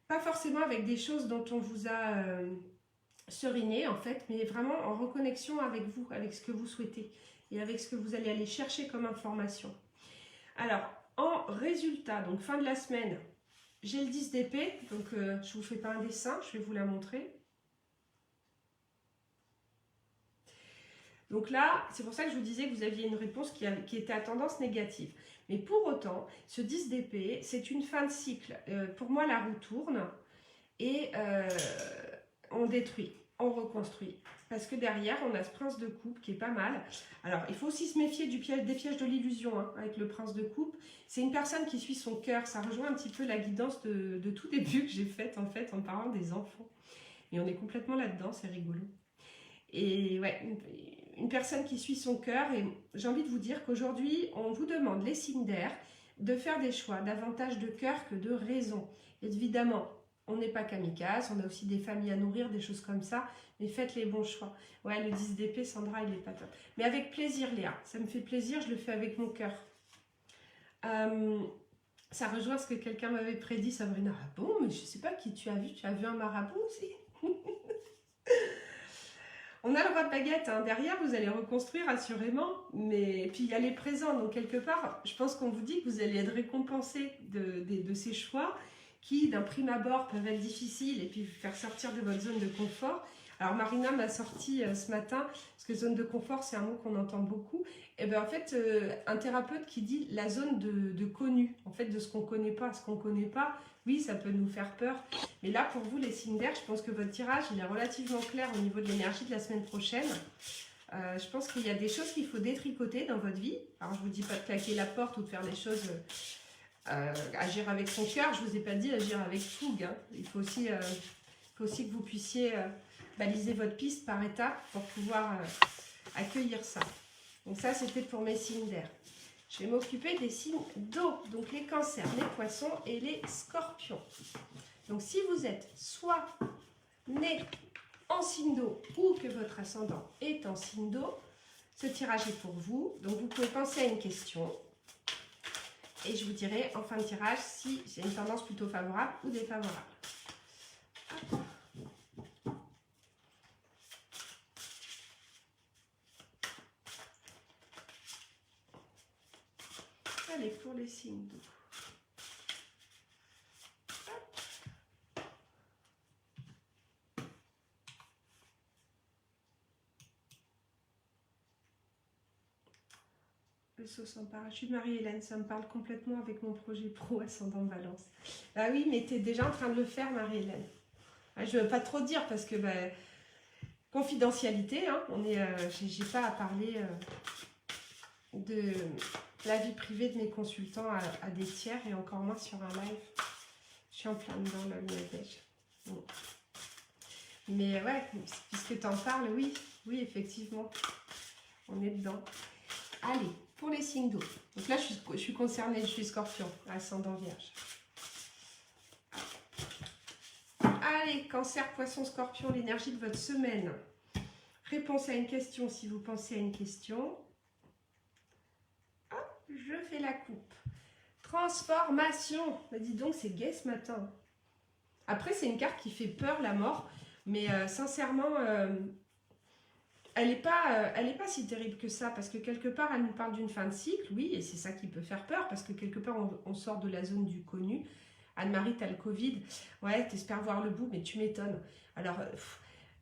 pas forcément avec des choses dont on vous a seriné en fait, mais vraiment en reconnexion avec vous, avec ce que vous souhaitez et avec ce que vous allez aller chercher comme information. Alors, en résultat, donc fin de la semaine, j'ai le 10 d'épée, donc je ne vous fais pas un dessin, je vais vous la montrer. Donc là, c'est pour ça que je vous disais que vous aviez une réponse qui était à tendance négative. Mais pour autant, ce 10 d'épée, c'est une fin de cycle. Pour moi, la roue tourne et on détruit, on reconstruit. Parce que derrière, on a ce prince de coupe qui est pas mal. Alors, il faut aussi se méfier des pièges de l'illusion hein, avec le prince de coupe. C'est une personne qui suit son cœur. Ça rejoint un petit peu la guidance de tout début que j'ai faite en fait en parlant des enfants. Et on est complètement là-dedans, c'est rigolo. Et ouais, une personne qui suit son cœur. Et j'ai envie de vous dire qu'aujourd'hui, on vous demande, les signes d'air, de faire des choix davantage de cœur que de raison. Évidemment, on n'est pas kamikaze, on a aussi des familles à nourrir, des choses comme ça, mais faites les bons choix. Ouais, le 10 d'épée, Sandra, il est pas top. Mais avec plaisir, Léa, ça me fait plaisir, je le fais avec mon cœur. Ça rejoint ce que quelqu'un m'avait prédit, Sabrina. Ah bon, mais je sais pas qui tu as vu un marabout aussi. On a le roi de baguette, hein. Derrière vous allez reconstruire assurément, mais puis il y a les présents, donc quelque part, je pense qu'on vous dit que vous allez être récompensé de ces choix qui, d'un prime abord, peuvent être difficiles et puis vous faire sortir de votre zone de confort. Alors Marina m'a sorti ce matin, parce que zone de confort, c'est un mot qu'on entend beaucoup, et bien en fait, un thérapeute qui dit la zone de connu, en fait de ce qu'on ne connaît pas, ce qu'on ne connaît pas, oui, ça peut nous faire peur. Mais là, pour vous, les signes d'air, je pense que votre tirage, il est relativement clair au niveau de l'énergie de la semaine prochaine. Je pense qu'il y a des choses qu'il faut détricoter dans votre vie. Alors, je ne vous dis pas de claquer la porte ou de faire des choses, agir avec son cœur. Je ne vous ai pas dit agir avec fougue. Hein. Il faut aussi que vous puissiez baliser votre piste par étapes pour pouvoir accueillir ça. Donc ça, c'était pour mes signes d'air. Je vais m'occuper des signes d'eau, donc les cancers, les poissons et les scorpions. Donc si vous êtes soit né en signe d'eau ou que votre ascendant est en signe d'eau, ce tirage est pour vous. Donc vous pouvez penser à une question et je vous dirai en fin de tirage si j'ai une tendance plutôt favorable ou défavorable. Hop. Allez, pour les signes d'eau. Le saut en parachute, Marie-Hélène, ça me parle complètement avec mon projet pro ascendant Balance. Bah oui, mais tu es déjà en train de le faire, Marie-Hélène. Je ne veux pas trop dire parce que confidentialité, hein, j'ai pas à parler de la vie privée de mes consultants à des tiers et encore moins sur un live. Je suis en plein dedans, le neige. Bon. Mais ouais, puisque tu en parles, oui, effectivement, on est dedans. Allez, pour les signes d'eau. Donc là, je suis concernée, je suis Scorpion, ascendant Vierge. Allez, Cancer, Poisson, Scorpion, l'énergie de votre semaine. Réponse à une question si vous pensez à une question. Hop, je fais la coupe. Transformation. Bah, dis donc, c'est gai ce matin. Après, c'est une carte qui fait peur, la mort. Mais sincèrement, elle n'est pas si terrible que ça. Parce que quelque part, elle nous parle d'une fin de cycle. Oui, et c'est ça qui peut faire peur. Parce que quelque part, on sort de la zone du connu. Anne-Marie, t'as le Covid. Ouais, t'espères voir le bout, mais tu m'étonnes. Alors,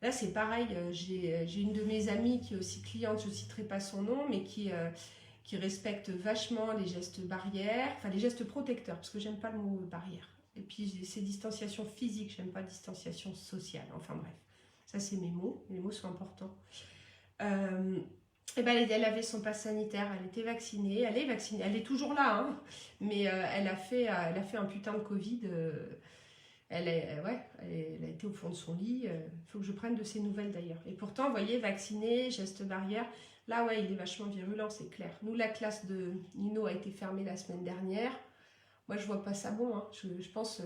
là, c'est pareil. J'ai une de mes amies qui est aussi cliente. Je ne citerai pas son nom, mais qui respecte vachement les gestes barrières. Enfin, les gestes protecteurs. Parce que j'aime pas le mot barrière. Et puis, c'est distanciation physique, j'aime pas distanciation sociale. Enfin bref, ça c'est mes mots sont importants. Et ben, elle avait son passe sanitaire, elle était vaccinée, elle est vaccinée, elle est toujours là, hein, mais elle a fait un putain de Covid. Elle a été au fond de son lit. Il faut que je prenne de ses nouvelles d'ailleurs. Et pourtant, vous voyez, vaccinée, gestes barrières, là ouais, il est vachement virulent, c'est clair. Nous, la classe de Nino a été fermée la semaine dernière. Moi, je vois pas ça bon. Hein. Je pense,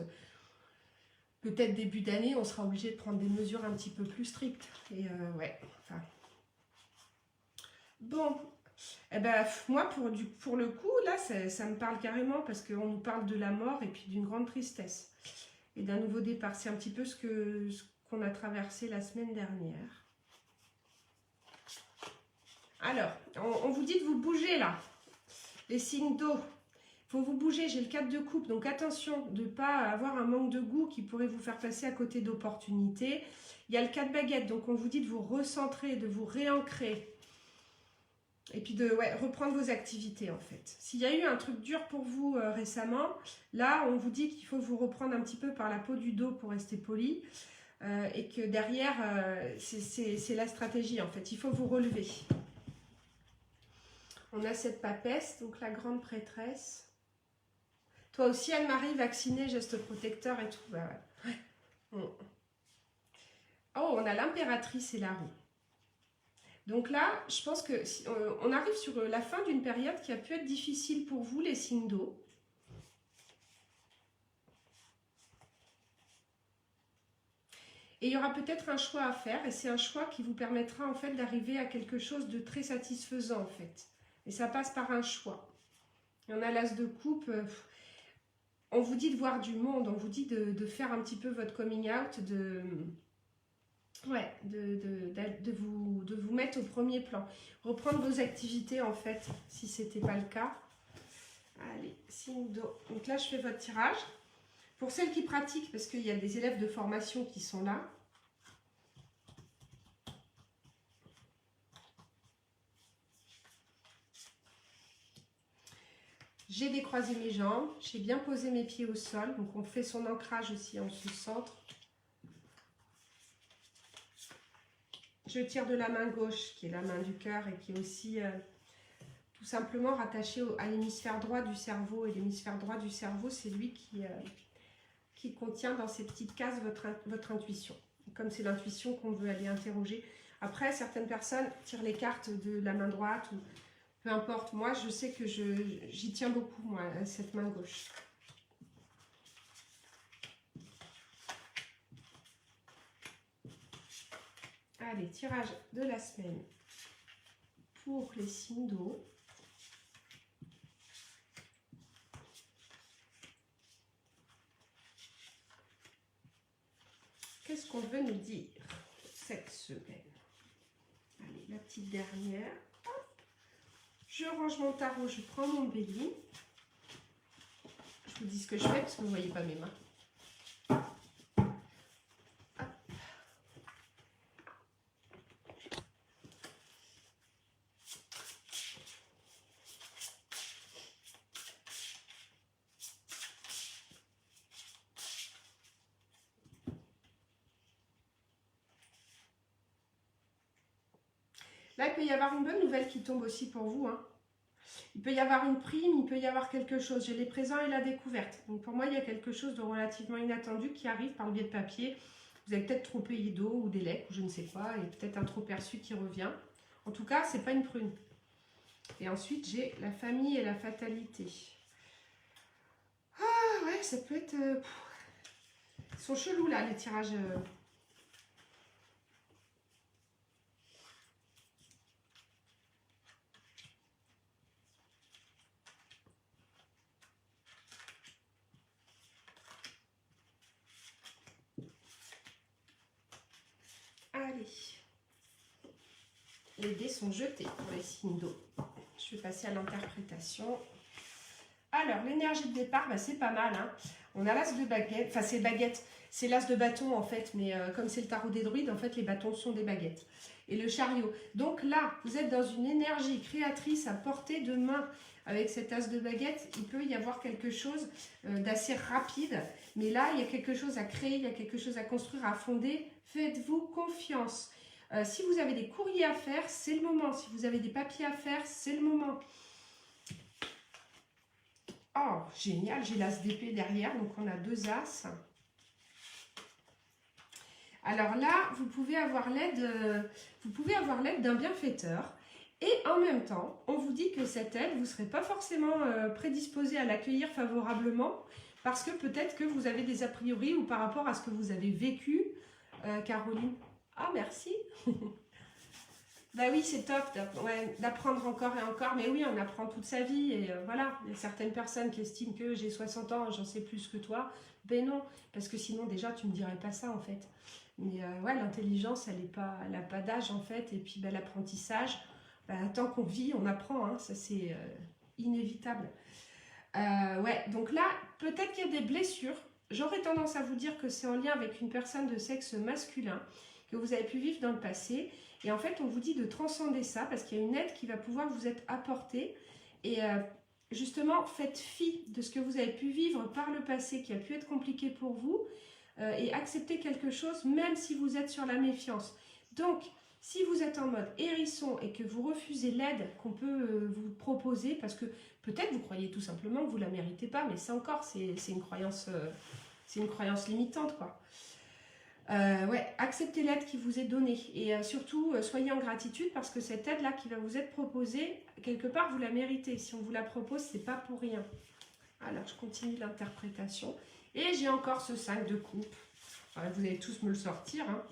peut-être début d'année, on sera obligé de prendre des mesures un petit peu plus strictes. Et ouais, enfin. Bon, eh ben, moi, pour le coup, là, ça me parle carrément parce qu'on nous parle de la mort et puis d'une grande tristesse. Et d'un nouveau départ. C'est un petit peu ce qu'on a traversé la semaine dernière. Alors, on vous dit de vous bouger, là. Les signes d'eau. Faut vous bouger, j'ai le 4 de coupe, donc attention de ne pas avoir un manque de goût qui pourrait vous faire passer à côté d'opportunités. Il y a le 4 baguettes, donc on vous dit de vous recentrer, de vous réancrer. Et puis de reprendre vos activités en fait. S'il y a eu un truc dur pour vous récemment, là on vous dit qu'il faut vous reprendre un petit peu par la peau du dos pour rester poli. Et que derrière, c'est la stratégie en fait, il faut vous relever. On a cette papesse, donc la grande prêtresse. Toi aussi, Anne-Marie, vaccinée, gestes protecteurs et tout. Bah ouais. Oh, on a l'impératrice et la roue. Donc là, je pense que on arrive sur la fin d'une période qui a pu être difficile pour vous, les signes d'eau. Et il y aura peut-être un choix à faire, et c'est un choix qui vous permettra en fait d'arriver à quelque chose de très satisfaisant en fait. Et ça passe par un choix. Il y en a l'as de coupe. On vous dit de voir du monde, on vous dit de faire un petit peu votre coming out, de vous mettre au premier plan. Reprendre vos activités en fait, si ce n'était pas le cas. Allez, signe d'eau. Donc là, je fais votre tirage. Pour celles qui pratiquent, parce qu'il y a des élèves de formation qui sont là. J'ai décroisé mes jambes, j'ai bien posé mes pieds au sol, donc on fait son ancrage aussi, on se centre. Je tire de la main gauche, qui est la main du cœur et qui est aussi tout simplement rattachée à l'hémisphère droit du cerveau. Et l'hémisphère droit du cerveau, c'est lui qui contient dans ces petites cases votre intuition. Et comme c'est l'intuition qu'on veut aller interroger. Après, certaines personnes tirent les cartes de la main droite ou peu importe, moi je sais que j'y tiens beaucoup, moi, à cette main gauche. Allez, tirage de la semaine pour les signes d'eau. Qu'est-ce qu'on veut nous dire cette semaine? Allez, la petite dernière. Je range mon tarot, je prends mon bélier. Je vous dis ce que je fais parce que vous ne voyez pas mes mains. Hop. Là, il peut y avoir une bonne nouvelle qui tombe aussi pour vous, hein. Il peut y avoir une prime, il peut y avoir quelque chose. J'ai les présents et la découverte. Donc pour moi, il y a quelque chose de relativement inattendu qui arrive par le biais de papier. Vous avez peut-être trop payé d'eau ou des legs, ou je ne sais quoi, et peut-être un trop perçu qui revient. En tout cas, c'est pas une prune. Et ensuite, j'ai la famille et la fatalité. Ah ouais, ça peut être... Ils sont chelous là, les tirages. Allez. Les dés sont jetés pour les signes d'eau. Je vais passer à l'interprétation. Alors, l'énergie de départ, bah, c'est pas mal, hein. On a l'as de baguette, enfin c'est baguette, c'est l'as de bâton en fait, mais comme c'est le tarot des druides, en fait les bâtons sont des baguettes. Et le chariot. Donc là, vous êtes dans une énergie créatrice à portée de main. Avec cet as de baguette, il peut y avoir quelque chose d'assez rapide. Mais là, il y a quelque chose à créer, il y a quelque chose à construire, à fonder. Faites-vous confiance. Si vous avez des courriers à faire, c'est le moment. Si vous avez des papiers à faire, c'est le moment. Oh, génial, j'ai l'as d'épée derrière, donc on a 2 as. Alors là, vous pouvez avoir l'aide d'un bienfaiteur. Et en même temps, on vous dit que cette aide, vous ne serez pas forcément prédisposé à l'accueillir favorablement, parce que peut-être que vous avez des a priori ou par rapport à ce que vous avez vécu, Caroline. Ah, merci. Bah oui, c'est top d'apprendre encore et encore, mais oui, on apprend toute sa vie, et voilà, il y a certaines personnes qui estiment que j'ai 60 ans, j'en sais plus que toi, ben non, parce que sinon déjà tu me dirais pas ça en fait, mais ouais, l'intelligence elle n'a pas d'âge en fait, et puis ben, l'apprentissage, ben, tant qu'on vit, on apprend, hein, ça c'est inévitable. Ouais, donc là, peut-être qu'il y a des blessures, j'aurais tendance à vous dire que c'est en lien avec une personne de sexe masculin, que vous avez pu vivre dans le passé. Et en fait, on vous dit de transcender ça parce qu'il y a une aide qui va pouvoir vous être apportée. Et justement, faites fi de ce que vous avez pu vivre par le passé qui a pu être compliqué pour vous et acceptez quelque chose même si vous êtes sur la méfiance. Donc, si vous êtes en mode hérisson et que vous refusez l'aide qu'on peut vous proposer parce que peut-être vous croyez tout simplement que vous ne la méritez pas, mais ça encore, c'est une croyance limitante, quoi. Ouais, acceptez l'aide qui vous est donnée et surtout soyez en gratitude parce que cette aide là qui va vous être proposée, quelque part vous la méritez. Si on vous la propose, c'est pas pour rien. Alors je continue l'interprétation et j'ai encore ce 5 de coupe. Enfin, vous allez tous me le sortir, hein.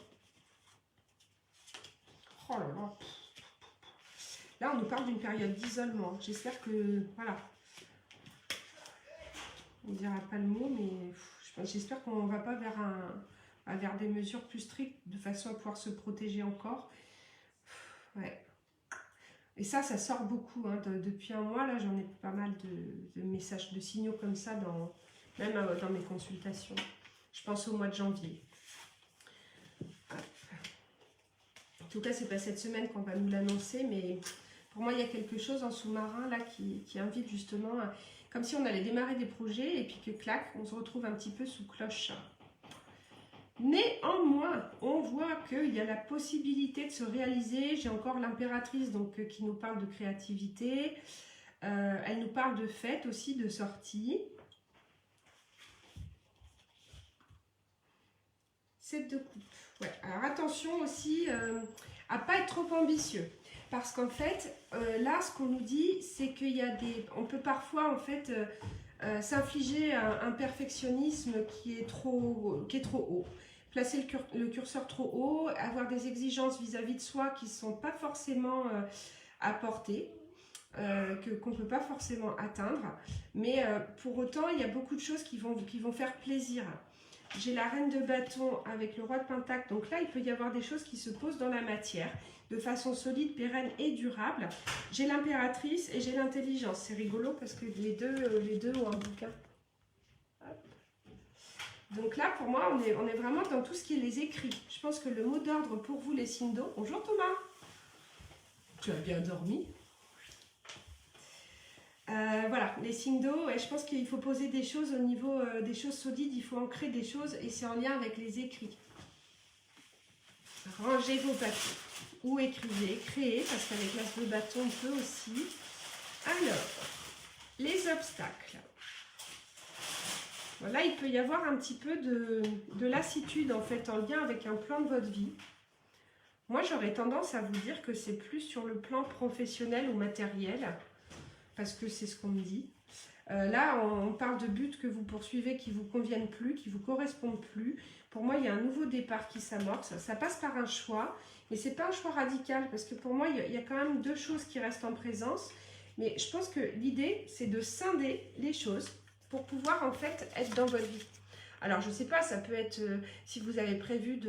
Oh là là. Là on nous parle d'une période d'isolement. J'espère que voilà. On ne dira pas le mot, mais j'espère qu'on ne va pas vers des mesures plus strictes de façon à pouvoir se protéger encore. Ouais. Et ça sort beaucoup. Hein. Depuis un mois, là, j'en ai pas mal de messages, de signaux comme ça, même dans mes consultations. Je pense au mois de janvier. En tout cas, c'est pas cette semaine qu'on va nous l'annoncer, mais pour moi, il y a quelque chose en sous-marin là qui invite justement, comme si on allait démarrer des projets et puis que clac, on se retrouve un petit peu sous cloche. Néanmoins, on voit qu'il y a la possibilité de se réaliser. J'ai encore l'impératrice donc qui nous parle de créativité. Elle nous parle de fête aussi, de sortie. 7 de coupe. Ouais. Alors attention aussi à ne pas être trop ambitieux. Parce qu'en fait, là, ce qu'on nous dit, c'est qu'il y a on peut parfois en fait s'infliger un perfectionnisme qui est trop haut. Placer le curseur trop haut, avoir des exigences vis-à-vis de soi qui ne sont pas forcément à portée, qu'on ne peut pas forcément atteindre. Mais pour autant, il y a beaucoup de choses qui vont faire plaisir. J'ai la reine de bâton avec le roi de pentacle. Donc là, il peut y avoir des choses qui se posent dans la matière de façon solide, pérenne et durable. J'ai l'impératrice et j'ai l'intelligence. C'est rigolo parce que les deux ont un bouquin. Donc là, pour moi, on est vraiment dans tout ce qui est les écrits. Je pense que le mot d'ordre pour vous, les signes d'eau... Bonjour Thomas. Tu as bien dormi? Voilà, les signes d'eau, je pense qu'il faut poser des choses au niveau des choses solides, il faut ancrer des choses et c'est en lien avec les écrits. rangez vos papiers ou écrivez, créez, parce qu'avec l'as de bâton, on peut aussi. Alors, les obstacles. Voilà, il peut y avoir un petit peu de lassitude en fait en lien avec un plan de votre vie. Moi, j'aurais tendance à vous dire que c'est plus sur le plan professionnel ou matériel, parce que c'est ce qu'on me dit. Là, on parle de buts que vous poursuivez qui ne vous conviennent plus, qui ne vous correspondent plus. Pour moi, il y a un nouveau départ qui s'amorce. Ça passe par un choix, mais ce n'est pas un choix radical, parce que pour moi, il y a quand même deux choses qui restent en présence. Mais je pense que l'idée, c'est de scinder les choses pour pouvoir en fait être dans votre vie. Alors, je ne sais pas, ça peut être si vous avez prévu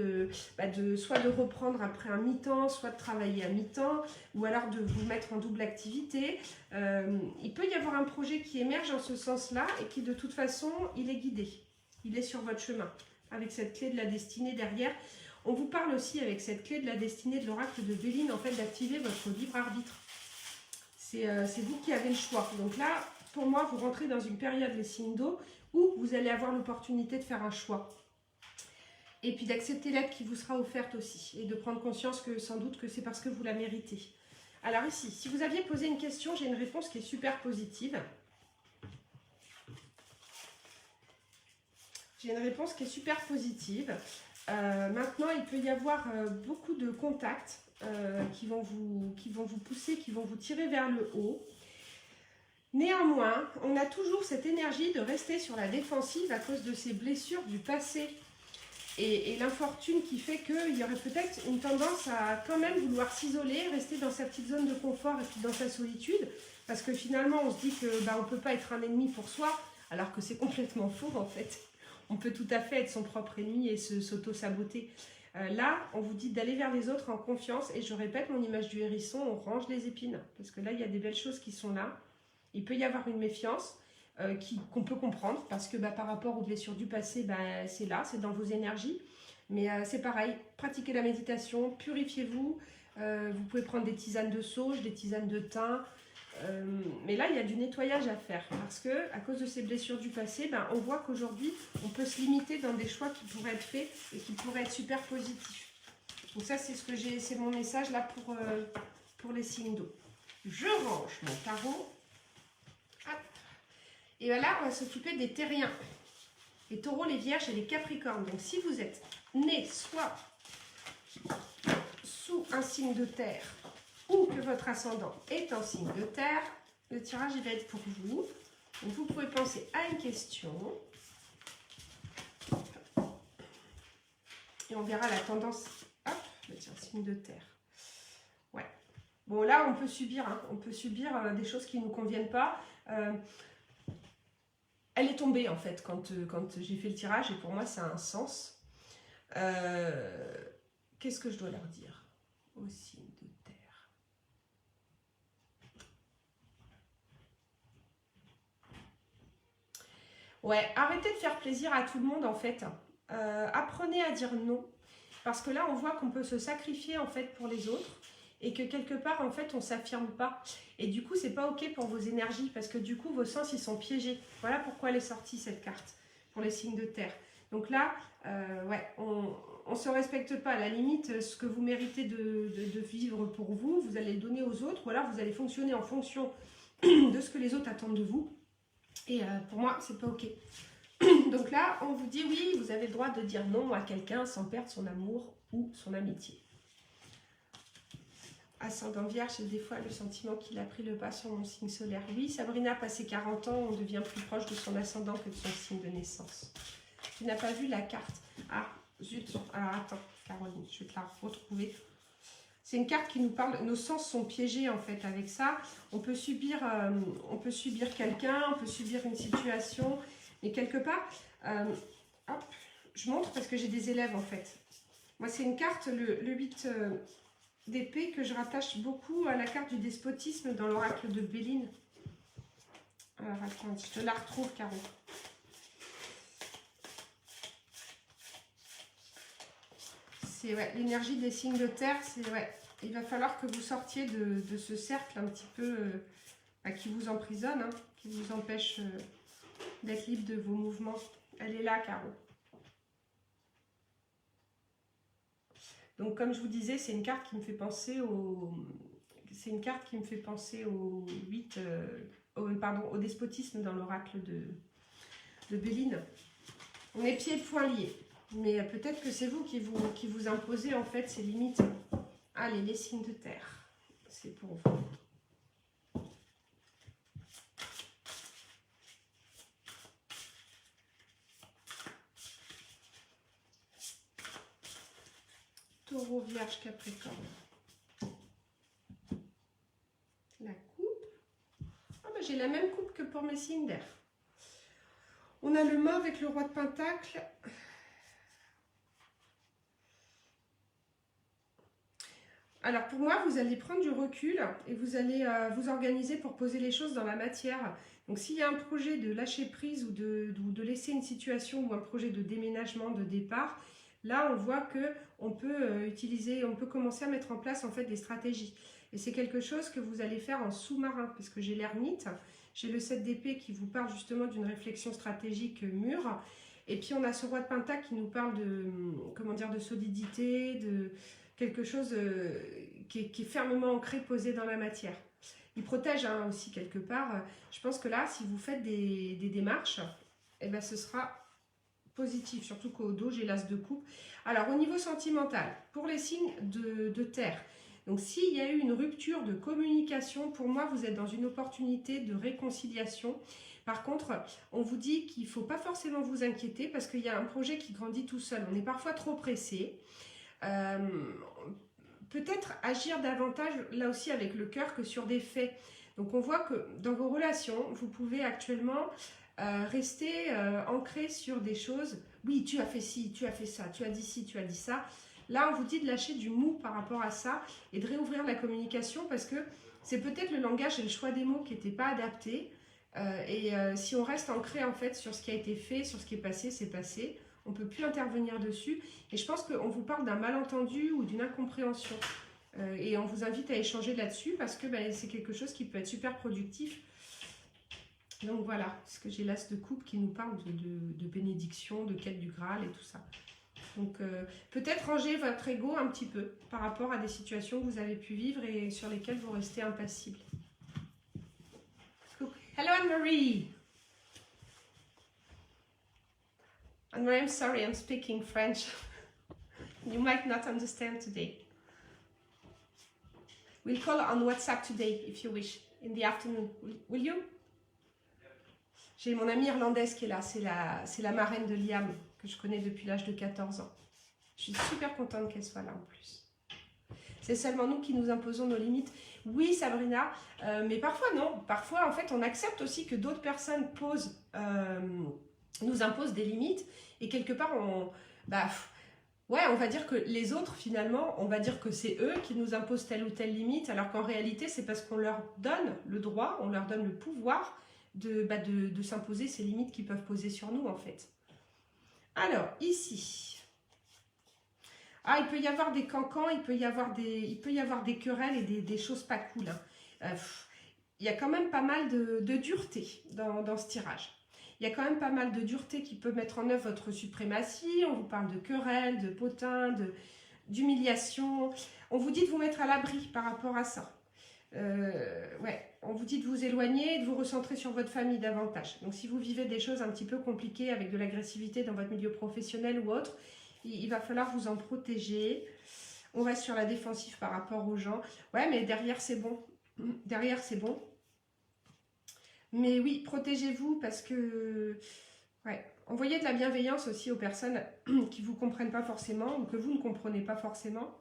soit de reprendre après un mi-temps, soit de travailler à mi-temps, ou alors de vous mettre en double activité. Il peut y avoir un projet qui émerge en ce sens-là et qui, de toute façon, il est guidé. Il est sur votre chemin, avec cette clé de la destinée derrière. On vous parle aussi, avec cette clé de la destinée de l'oracle de Béline, en fait, d'activer votre libre arbitre. C'est vous qui avez le choix. Donc là, pour moi, vous rentrez dans une période, les signes d'eau, où vous allez avoir l'opportunité de faire un choix. Et puis d'accepter l'aide qui vous sera offerte aussi. Et de prendre conscience que sans doute que c'est parce que vous la méritez. Alors ici, si vous aviez posé une question, j'ai une réponse qui est super positive. J'ai une réponse qui est super positive. Maintenant, il peut y avoir beaucoup de contacts qui vont vous pousser, qui vont vous tirer vers le haut. Néanmoins, on a toujours cette énergie de rester sur la défensive à cause de ces blessures du passé et l'infortune qui fait qu'il y aurait peut-être une tendance à quand même vouloir s'isoler, rester dans sa petite zone de confort et puis dans sa solitude, parce que finalement on se dit que on ne peut pas être un ennemi pour soi, alors que c'est complètement faux en fait. On peut tout à fait être son propre ennemi et s'auto-saboter. Là, on vous dit d'aller vers les autres en confiance, et je répète mon image du hérisson, on range les épines, parce que là il y a des belles choses qui sont là. Il peut y avoir une méfiance qu'on peut comprendre parce que par rapport aux blessures du passé, c'est là, c'est dans vos énergies. Mais c'est pareil, pratiquez la méditation, purifiez-vous. Vous pouvez prendre des tisanes de sauge, des tisanes de thym. Mais là, il y a du nettoyage à faire parce que à cause de ces blessures du passé, on voit qu'aujourd'hui, on peut se limiter dans des choix qui pourraient être faits et qui pourraient être super positifs. Donc ça, c'est ce que c'est mon message là pour les signes d'eau. Je range mon tarot. Et là, on va s'occuper des terriens, les taureaux, les vierges et les capricornes. Donc, si vous êtes né soit sous un signe de terre ou que votre ascendant est un signe de terre, le tirage il va être pour vous. Donc, vous pouvez penser à une question. Et on verra la tendance. Hop, c'est un signe de terre. Ouais. Bon, là, on peut subir des choses qui ne nous conviennent pas. Elle est tombée en fait quand j'ai fait le tirage et pour moi ça a un sens. Qu'est-ce que je dois leur dire au signe de terre? Ouais, arrêtez de faire plaisir à tout le monde en fait. Apprenez à dire non parce que là on voit qu'on peut se sacrifier en fait pour les autres. Et que quelque part, en fait, on ne s'affirme pas. Et du coup, c'est pas OK pour vos énergies, parce que du coup, vos sens, ils sont piégés. Voilà pourquoi elle est sortie, cette carte, pour les signes de terre. Donc là, ouais, on ne se respecte pas. À la limite, ce que vous méritez de vivre pour vous, vous allez le donner aux autres, ou alors vous allez fonctionner en fonction de ce que les autres attendent de vous. Et pour moi, c'est pas OK. Donc là, on vous dit, oui, vous avez le droit de dire non à quelqu'un sans perdre son amour ou son amitié. Ascendant vierge, j'ai des fois le sentiment qu'il a pris le pas sur mon signe solaire. Oui, Sabrina, passé 40 ans, on devient plus proche de son ascendant que de son signe de naissance. Tu n'as pas vu la carte? Ah, zut. Alors attends, Caroline, je vais te la retrouver. C'est une carte qui nous parle, nos sens sont piégés en fait avec ça. On peut subir quelqu'un, on peut subir une situation, mais quelque part, hop, je montre parce que j'ai des élèves en fait. Moi, c'est une carte, le 8... d'épée que je rattache beaucoup à la carte du despotisme dans l'oracle de Béline. Alors attends, je te la retrouve, Caro. C'est l'énergie des signes de terre, il va falloir que vous sortiez de ce cercle un petit peu qui vous emprisonne, hein, qui vous empêche d'être libre de vos mouvements. Elle est là, Caro. Donc comme je vous disais, c'est une carte qui me fait penser au... C'est une carte qui me fait penser au 8... pardon, au despotisme dans l'oracle de Béline. On est pieds et poings liés. Mais peut-être que c'est vous qui vous imposez en fait ces limites. Allez, les signes de terre. C'est pour vous. Taureau, Vierge, Capricorne. La coupe. Ah ben, j'ai la même coupe que pour mes signes d'air. On a le mât avec le roi de Pentacle. Alors pour moi, vous allez prendre du recul et vous allez vous organiser pour poser les choses dans la matière. Donc s'il y a un projet de lâcher prise ou de laisser une situation ou un projet de déménagement, de départ, là on voit que on peut commencer à mettre en place en fait des stratégies. Et c'est quelque chose que vous allez faire en sous-marin, parce que j'ai l'ermite, j'ai le 7 d'épée qui vous parle justement d'une réflexion stratégique mûre. Et puis on a ce roi de Pentacle qui nous parle de, comment dire, de solidité, de quelque chose qui est fermement ancré, posé dans la matière. Il protège aussi quelque part. Je pense que là, si vous faites des démarches, eh ben, ce sera positif, surtout qu'au dos, j'ai l'as de coupe. Alors, au niveau sentimental, pour les signes de terre, donc s'il y a eu une rupture de communication, pour moi, vous êtes dans une opportunité de réconciliation. Par contre, on vous dit qu'il ne faut pas forcément vous inquiéter parce qu'il y a un projet qui grandit tout seul. On est parfois trop pressé. Peut-être agir davantage là aussi avec le cœur que sur des faits. Donc on voit que dans vos relations, vous pouvez actuellement rester ancré sur des choses. Oui, tu as fait ci, tu as fait ça, tu as dit ci, tu as dit ça. Là, on vous dit de lâcher du mou par rapport à ça et de réouvrir la communication parce que c'est peut-être le langage et le choix des mots qui n'étaient pas adaptés. Si on reste ancré en fait sur ce qui a été fait, sur ce qui est passé, c'est passé. On ne peut plus intervenir dessus. Et je pense qu'on vous parle d'un malentendu ou d'une incompréhension. Et on vous invite à échanger là-dessus parce que c'est quelque chose qui peut être super productif. Donc voilà, parce que j'ai l'as de coupe qui nous parle de bénédiction, de quête du Graal et tout ça. Donc peut-être ranger votre ego un petit peu par rapport à des situations que vous avez pu vivre et sur lesquelles vous restez impassible. Hello Anne-Marie! Anne-Marie, I'm sorry, I'm speaking French. You might not understand today. We'll call on WhatsApp today, if you wish, in the afternoon. Will you? J'ai mon amie irlandaise qui est là, c'est la marraine de Liam, que je connais depuis l'âge de 14 ans. Je suis super contente qu'elle soit là en plus. C'est seulement nous qui nous imposons nos limites. Oui, Sabrina, mais parfois non. Parfois, en fait, on accepte aussi que d'autres personnes nous imposent des limites. Et quelque part, on va dire que les autres, finalement, on va dire que c'est eux qui nous imposent telle ou telle limite, alors qu'en réalité, c'est parce qu'on leur donne le droit, on leur donne le pouvoir de s'imposer ces limites qu'ils peuvent poser sur nous, en fait. Alors, ici... il peut y avoir des cancans, il peut y avoir des querelles et des choses pas cool. Il y a quand même pas mal de dureté dans ce tirage. Il y a quand même pas mal de dureté qui peut mettre en œuvre votre suprématie. On vous parle de querelles, de potins, d'humiliation. On vous dit de vous mettre à l'abri par rapport à ça. On vous dit de vous éloigner et de vous recentrer sur votre famille davantage. Donc si vous vivez des choses un petit peu compliquées avec de l'agressivité dans votre milieu professionnel ou autre, il va falloir vous en protéger. On reste sur la défensive par rapport aux gens. Ouais, mais derrière, c'est bon. Derrière, c'est bon. Mais oui, protégez-vous parce que... envoyez de la bienveillance aussi aux personnes qui ne vous comprennent pas forcément ou que vous ne comprenez pas forcément.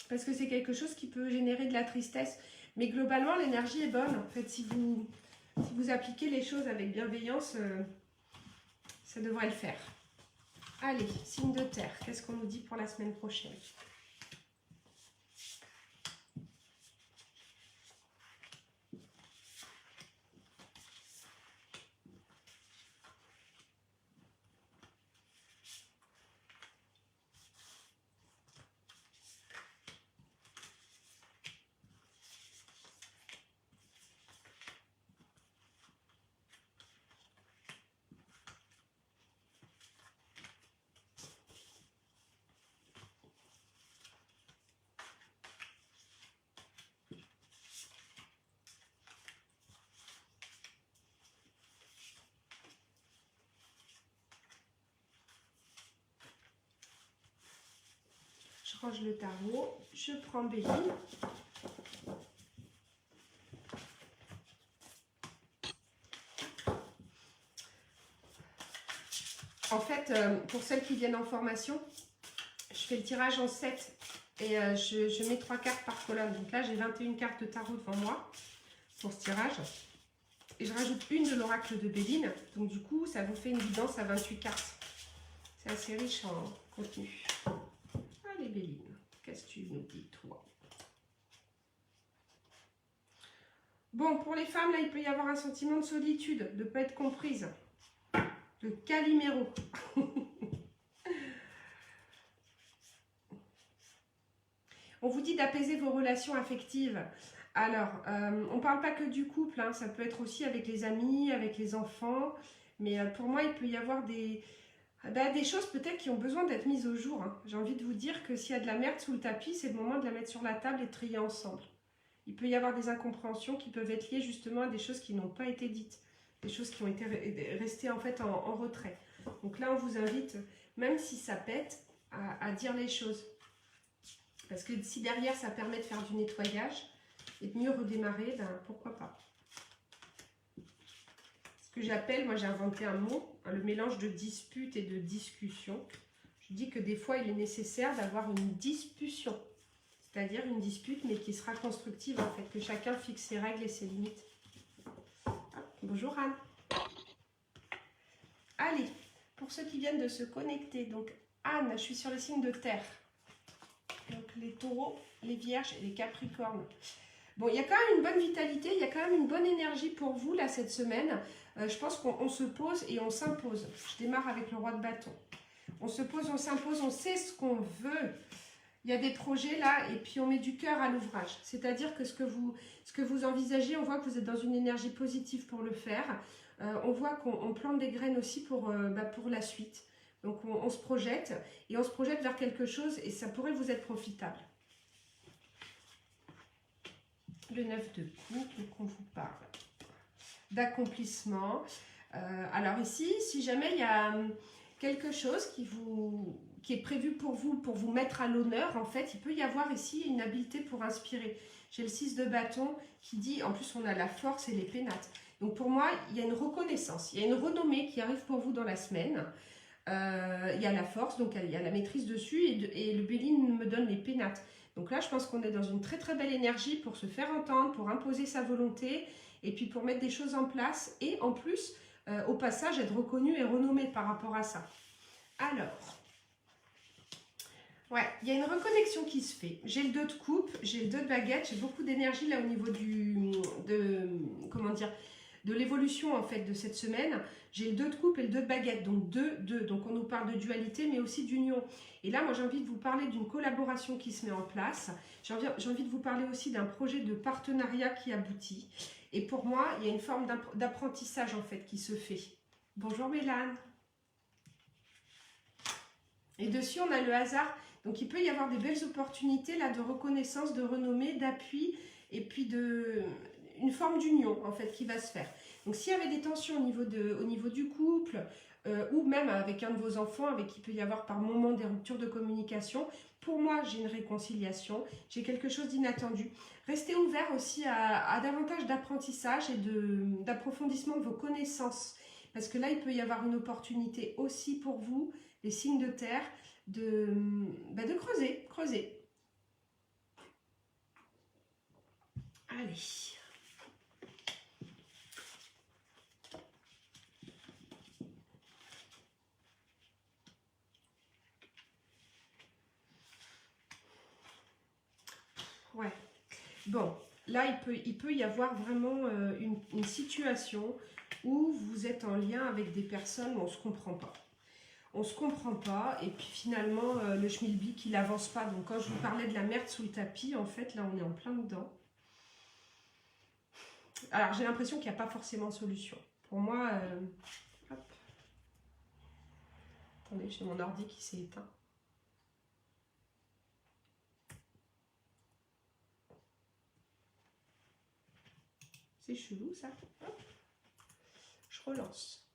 Parce que c'est quelque chose qui peut générer de la tristesse. Mais globalement, l'énergie est bonne. En fait, si vous appliquez les choses avec bienveillance, ça devrait le faire. Allez, signe de terre, qu'est-ce qu'on nous dit pour la semaine prochaine? Je range le tarot, je prends Béline. En fait, pour celles qui viennent en formation, je fais le tirage en 7 et je mets 3 cartes par colonne. Donc là, j'ai 21 cartes de tarot devant moi pour ce tirage. Et je rajoute une de l'oracle de Béline. Donc du coup, ça vous fait une guidance à 28 cartes. C'est assez riche en contenu. Allez Béline, qu'est-ce que tu nous dis toi? Bon, pour les femmes, là, il peut y avoir un sentiment de solitude, de ne pas être comprise. De Calimero. On vous dit d'apaiser vos relations affectives. Alors, on ne parle pas que du couple, hein, ça peut être aussi avec les amis, avec les enfants. Mais pour moi, il peut y avoir des choses peut-être qui ont besoin d'être mises au jour. Hein. J'ai envie de vous dire que s'il y a de la merde sous le tapis, c'est le moment de la mettre sur la table et de trier ensemble. Il peut y avoir des incompréhensions qui peuvent être liées justement à des choses qui n'ont pas été dites. Des choses qui ont été restées en fait en retrait. Donc là, on vous invite, même si ça pète, à dire les choses. Parce que si derrière, ça permet de faire du nettoyage et de mieux redémarrer, ben pourquoi pas. Ce que j'appelle, moi j'ai inventé un mot, hein, le mélange de dispute et de discussion. Je dis que des fois, il est nécessaire d'avoir une discussion. C'est-à-dire une dispute, mais qui sera constructive en fait, que chacun fixe ses règles et ses limites. Bonjour Anne. Allez, pour ceux qui viennent de se connecter, donc Anne, je suis sur le signe de terre. Donc les taureaux, les vierges et les capricornes. Bon, il y a quand même une bonne vitalité, il y a quand même une bonne énergie pour vous là cette semaine. Je pense qu'on se pose et on s'impose. Je démarre avec le roi de bâton. On se pose, on s'impose, on sait ce qu'on veut. Il y a des projets là et puis on met du cœur à l'ouvrage. C'est-à-dire que ce que vous envisagez, on voit que vous êtes dans une énergie positive pour le faire. On voit qu'on plante des graines aussi pour la suite. Donc on se projette et on se projette vers quelque chose et ça pourrait vous être profitable. Le 9 de coupe, donc on vous parle d'accomplissement. Alors ici, si jamais il y a quelque chose qui est prévu pour vous mettre à l'honneur, en fait, il peut y avoir ici une habileté pour inspirer. J'ai le 6 de bâton qui dit, en plus on a la force et les pénates. Donc pour moi, il y a une reconnaissance, il y a une renommée qui arrive pour vous dans la semaine. Il y a la force, donc il y a la maîtrise dessus et le Béline me donne les pénates. Donc là, je pense qu'on est dans une très très belle énergie pour se faire entendre, pour imposer sa volonté et puis pour mettre des choses en place et en plus, au passage, être reconnu et renommé par rapport à ça. Alors, ouais, il y a une reconnexion qui se fait. J'ai le 2 de coupe, j'ai le 2 de baguette, j'ai beaucoup d'énergie là au niveau de l'évolution en fait de cette semaine. J'ai le 2 de coupe et le 2 de baguette, donc 2. Donc on nous parle de dualité mais aussi d'union. Et là, moi j'ai envie de vous parler d'une collaboration qui se met en place. J'ai envie de vous parler aussi d'un projet de partenariat qui aboutit. Et pour moi, il y a une forme d'apprentissage en fait qui se fait. Bonjour Mélane. Et dessus, on a le hasard. Donc il peut y avoir des belles opportunités là de reconnaissance, de renommée, d'appui et puis une forme d'union en fait qui va se faire. Donc s'il y avait des tensions au niveau du couple ou même avec un de vos enfants avec qui il peut y avoir par moment des ruptures de communication, pour moi j'ai une réconciliation, j'ai quelque chose d'inattendu. Restez ouvert aussi à davantage d'apprentissage et d'approfondissement de vos connaissances parce que là il peut y avoir une opportunité aussi pour vous, les signes de terre, de creuser. Allez. Ouais. Bon, là, il peut y avoir vraiment une situation où vous êtes en lien avec des personnes où on ne se comprend pas. On ne se comprend pas et puis finalement, le schmilblick, il n'avance pas. Donc quand je vous parlais de la merde sous le tapis, en fait, là, on est en plein dedans. Alors, j'ai l'impression qu'il n'y a pas forcément de solution. Pour moi, hop. Attendez, j'ai mon ordi qui s'est éteint. C'est chelou ça. Hop. Je relance.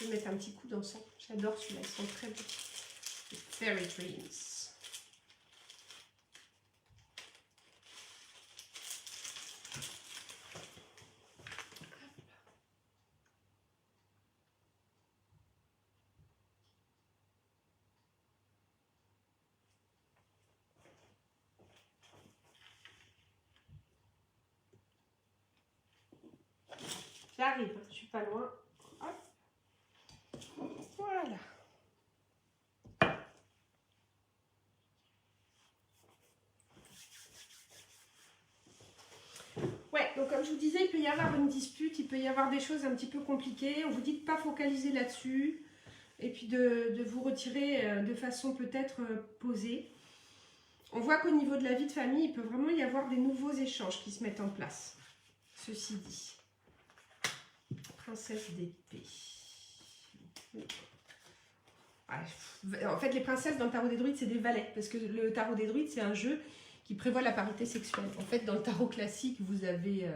vais mettre un petit coup d'encens. J'adore celui-là, ils sont très beaux. Fairy Dreams. J'arrive, je suis pas loin. Hop. Voilà. Ouais, donc comme je vous disais, il peut y avoir une dispute, il peut y avoir des choses un petit peu compliquées. On vous dit de ne pas focaliser là-dessus et puis de vous retirer de façon peut-être posée. On voit qu'au niveau de la vie de famille, il peut vraiment y avoir des nouveaux échanges qui se mettent en place. Ceci dit. Princesse d'épée. Ouais. En fait, les princesses dans le tarot des druides, c'est des valets. Parce que le tarot des druides, c'est un jeu qui prévoit la parité sexuelle. En fait, dans le tarot classique, vous avez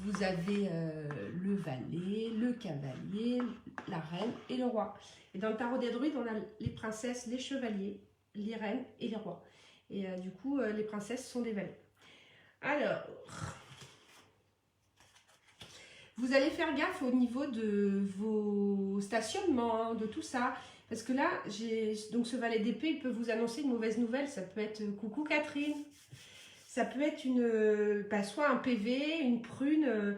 le valet, le cavalier, la reine et le roi. Et dans le tarot des druides, on a les princesses, les chevaliers, les reines et les rois. Et du coup, les princesses sont des valets. Alors, vous allez faire gaffe au niveau de vos stationnements, de tout ça. Parce que là, donc ce valet d'épée, il peut vous annoncer une mauvaise nouvelle. Ça peut être coucou Catherine. Ça peut être soit un PV, une prune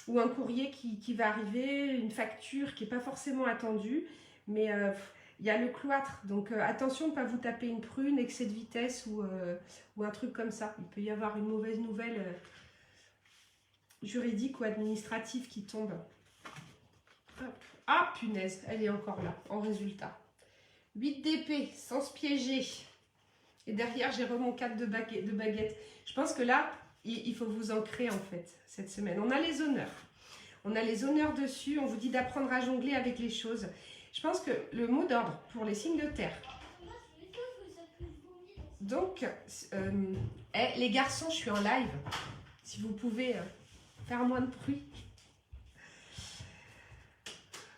ou un courrier qui va arriver, une facture qui n'est pas forcément attendue. Mais il y a le cloître. Donc attention de ne pas vous taper une prune, excès de vitesse ou un truc comme ça. Il peut y avoir une mauvaise nouvelle juridique ou administrative qui tombe. Ah, punaise, elle est encore là, en résultat. 8 d'épée, sans se piéger. Et derrière, j'ai mon 4 de baguette. Je pense que là, il faut vous ancrer, en fait, cette semaine. On a les honneurs. On a les honneurs dessus. On vous dit d'apprendre à jongler avec les choses. Je pense que le mot d'ordre pour les signes de terre. Donc, les garçons, je suis en live. Si vous pouvez faire moins de bruit.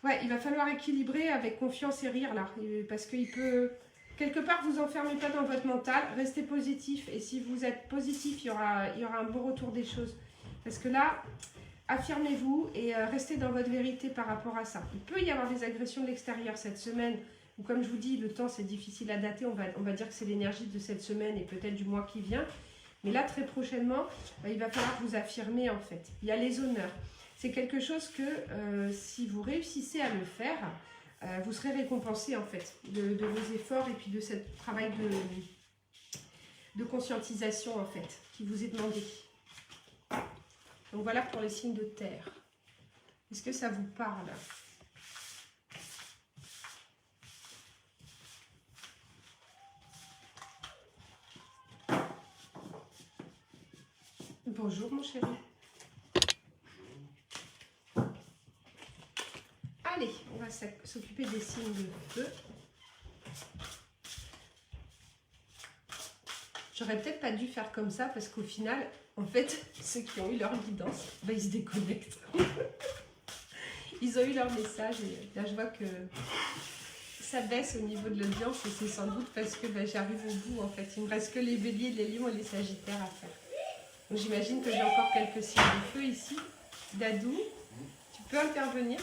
Ouais, il va falloir équilibrer avec confiance et rire là, parce qu'il peut, quelque part, vous enfermez pas dans votre mental, restez positif, et si vous êtes positif, il y aura un bon retour des choses. Parce que là, affirmez-vous et restez dans votre vérité par rapport à ça. Il peut y avoir des agressions de l'extérieur cette semaine, ou comme je vous dis, le temps c'est difficile à dater, on va dire que c'est l'énergie de cette semaine et peut-être du mois qui vient, mais là, très prochainement, il va falloir vous affirmer en fait. Il y a les honneurs. C'est quelque chose que si vous réussissez à le faire, vous serez récompensé en fait de vos efforts et puis de ce travail de conscientisation en fait qui vous est demandé. Donc voilà pour les signes de terre. Est-ce que ça vous parle ? Bonjour mon chéri. Allez, on va s'occuper des signes de feu. J'aurais peut-être pas dû faire comme ça parce qu'au final, en fait, ceux qui ont eu leur guidance, ils se déconnectent. Ils ont eu leur message et là je vois que ça baisse au niveau de l'audience et c'est sans doute parce que j'arrive au bout en fait. Il me reste que les béliers, les lions et les sagittaires à faire. Donc j'imagine que j'ai encore quelques signes de feu ici. Dadou, tu peux intervenir ?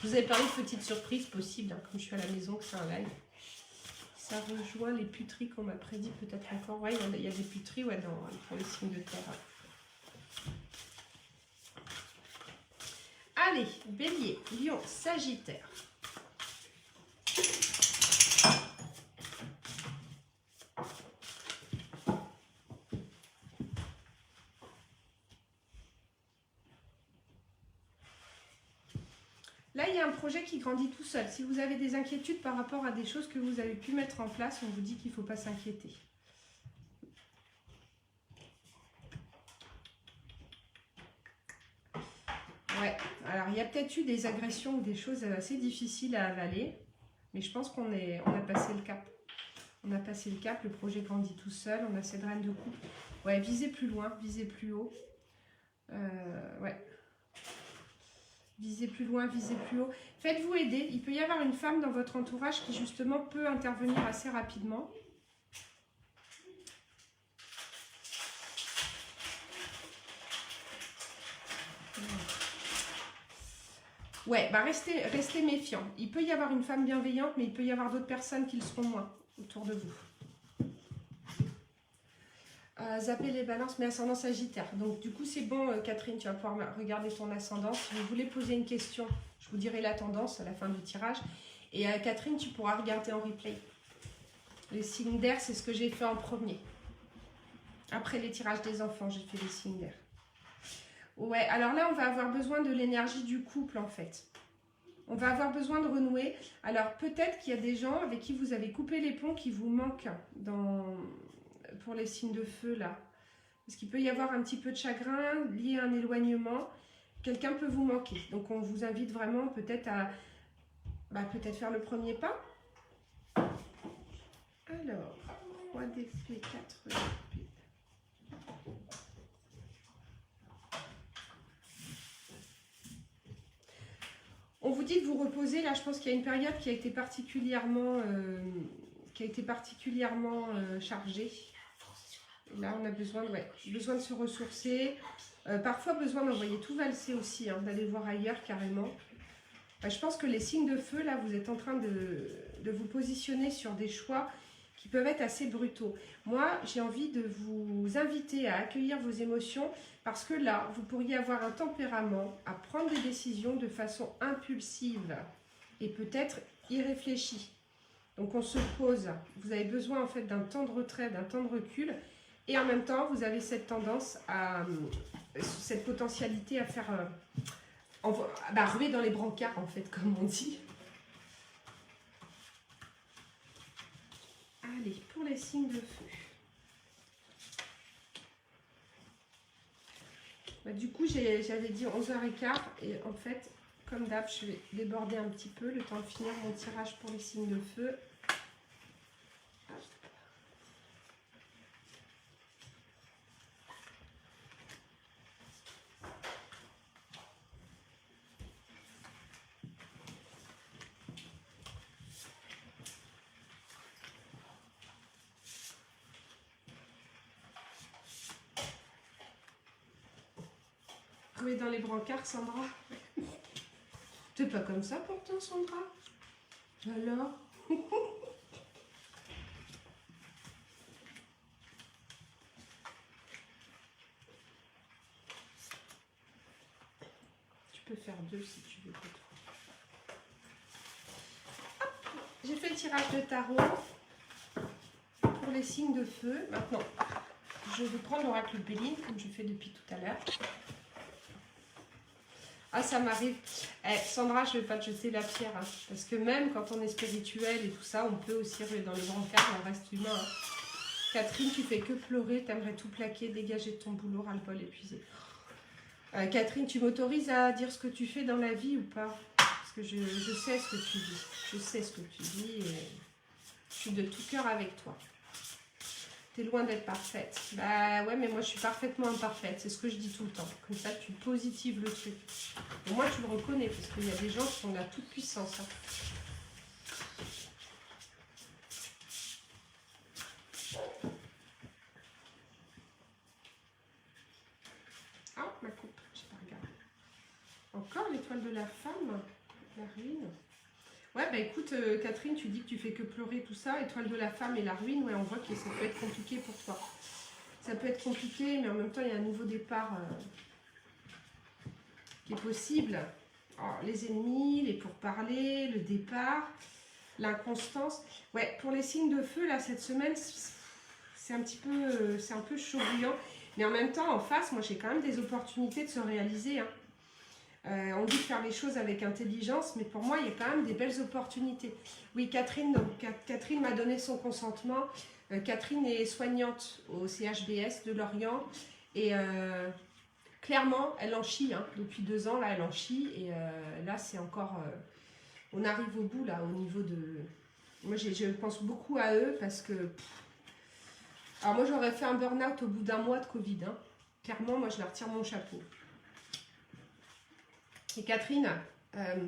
Je vous avais parlé de petites surprises possibles, hein, comme je suis à la maison, que c'est un live. Ça rejoint les puteries qu'on m'a prédit peut-être encore. Ouais, il y a des puteries pour les signes de terre. Allez, bélier, lion, sagittaire. Là, il y a un projet qui grandit tout seul. Si vous avez des inquiétudes par rapport à des choses que vous avez pu mettre en place, on vous dit qu'il ne faut pas s'inquiéter. Ouais, alors il y a peut-être eu des agressions ou des choses assez difficiles à avaler, mais je pense qu'on a passé le cap. On a passé le cap, le projet grandit tout seul, on a cette reine de coupe. Ouais, visez plus loin, visez plus haut. Ouais. Visez plus loin, visez plus haut. Faites-vous aider. Il peut y avoir une femme dans votre entourage qui justement peut intervenir assez rapidement. Ouais, bah restez méfiants. Il peut y avoir une femme bienveillante, mais il peut y avoir d'autres personnes qui le seront moins autour de vous. Zapper les balances, mais ascendant Sagittaire. Donc du coup c'est bon Catherine, tu vas pouvoir regarder ton ascendant. Si vous voulez poser une question, je vous dirai la tendance à la fin du tirage. Et Catherine, tu pourras regarder en replay. Les signes d'air, c'est ce que j'ai fait en premier. Après les tirages des enfants, j'ai fait les signes d'air. Ouais, alors là on va avoir besoin de l'énergie du couple en fait. On va avoir besoin de renouer. Alors peut-être qu'il y a des gens avec qui vous avez coupé les ponts qui vous manquent pour les signes de feu là. Parce qu'il peut y avoir un petit peu de chagrin lié à un éloignement. Quelqu'un peut vous manquer. Donc on vous invite vraiment peut-être à peut-être faire le premier pas. Alors, 3 d'épée, 4 d'épée. On vous dit de vous reposer. Là, je pense qu'il y a une période qui a été particulièrement, chargée. Là, on a besoin de se ressourcer. Parfois, besoin d'envoyer tout valser aussi, hein, d'aller voir ailleurs carrément. Je pense que les signes de feu, là, vous êtes en train de vous positionner sur des choix qui peuvent être assez brutaux. Moi, j'ai envie de vous inviter à accueillir vos émotions parce que là, vous pourriez avoir un tempérament à prendre des décisions de façon impulsive et peut-être irréfléchie. Donc, on se pose. Vous avez besoin, en fait, d'un temps de retrait, d'un temps de recul. Et en même temps, vous avez cette tendance cette potentialité à faire... ruer dans les brancards, en fait, comme on dit. Allez, pour les signes de feu. Du coup, j'avais dit 11h15. Et en fait, comme d'hab, je vais déborder un petit peu le temps de finir mon tirage pour les signes de feu. Ruer dans les brancards, Sandra. T'es pas comme ça pourtant, Sandra. Alors tu peux faire deux si tu veux. J'ai fait le tirage de tarot pour les signes de feu. Maintenant, je vais prendre l'oracle Béline, comme je fais depuis tout à l'heure. Ah, ça m'arrive. Sandra, je ne vais pas te jeter la pierre. Hein, parce que même quand on est spirituel et tout ça, on peut aussi ruer dans les brancards, on reste humain. Hein. Catherine, tu fais que pleurer, t'aimerais tout plaquer, dégager de ton boulot, ras-le-bol épuisé. Catherine, tu m'autorises à dire ce que tu fais dans la vie ou pas? Parce que je sais ce que tu dis. Je sais ce que tu dis et je suis de tout cœur avec toi. T'es loin d'être parfaite. Bah ouais, mais moi je suis parfaitement imparfaite. C'est ce que je dis tout le temps. Comme ça, tu positives le truc. Et moi, tu le reconnais parce qu'il y a des gens qui ont la toute puissance. Hein. Ah, ma coupe. J'ai pas regardé. Encore l'étoile de la femme. La ruine. Ouais, bah écoute, Catherine, tu dis que tu fais que pleurer, tout ça. Étoile de la femme et la ruine, ouais, on voit que ça peut être compliqué pour toi. Ça peut être compliqué, mais en même temps, il y a un nouveau départ qui est possible. Alors, les ennemis, les pourparlers, le départ, l'inconstance. Ouais, pour les signes de feu, là, cette semaine, c'est un peu chaud bouillant. Mais en même temps, en face, moi, j'ai quand même des opportunités de se réaliser, hein. On dit de faire les choses avec intelligence, mais pour moi, il y a quand même des belles opportunités. Oui, Catherine, donc, Catherine m'a donné son consentement. Catherine est soignante au CHBS de Lorient. Et clairement, elle en chie. Hein. Depuis 2 ans, là, elle en chie. Et là, c'est encore... on arrive au bout, là, au niveau de... Moi, je pense beaucoup à eux parce que... Alors, moi, j'aurais fait un burn-out au bout d'1 mois de Covid. Hein. Clairement, moi, je leur tire mon chapeau. Et Catherine,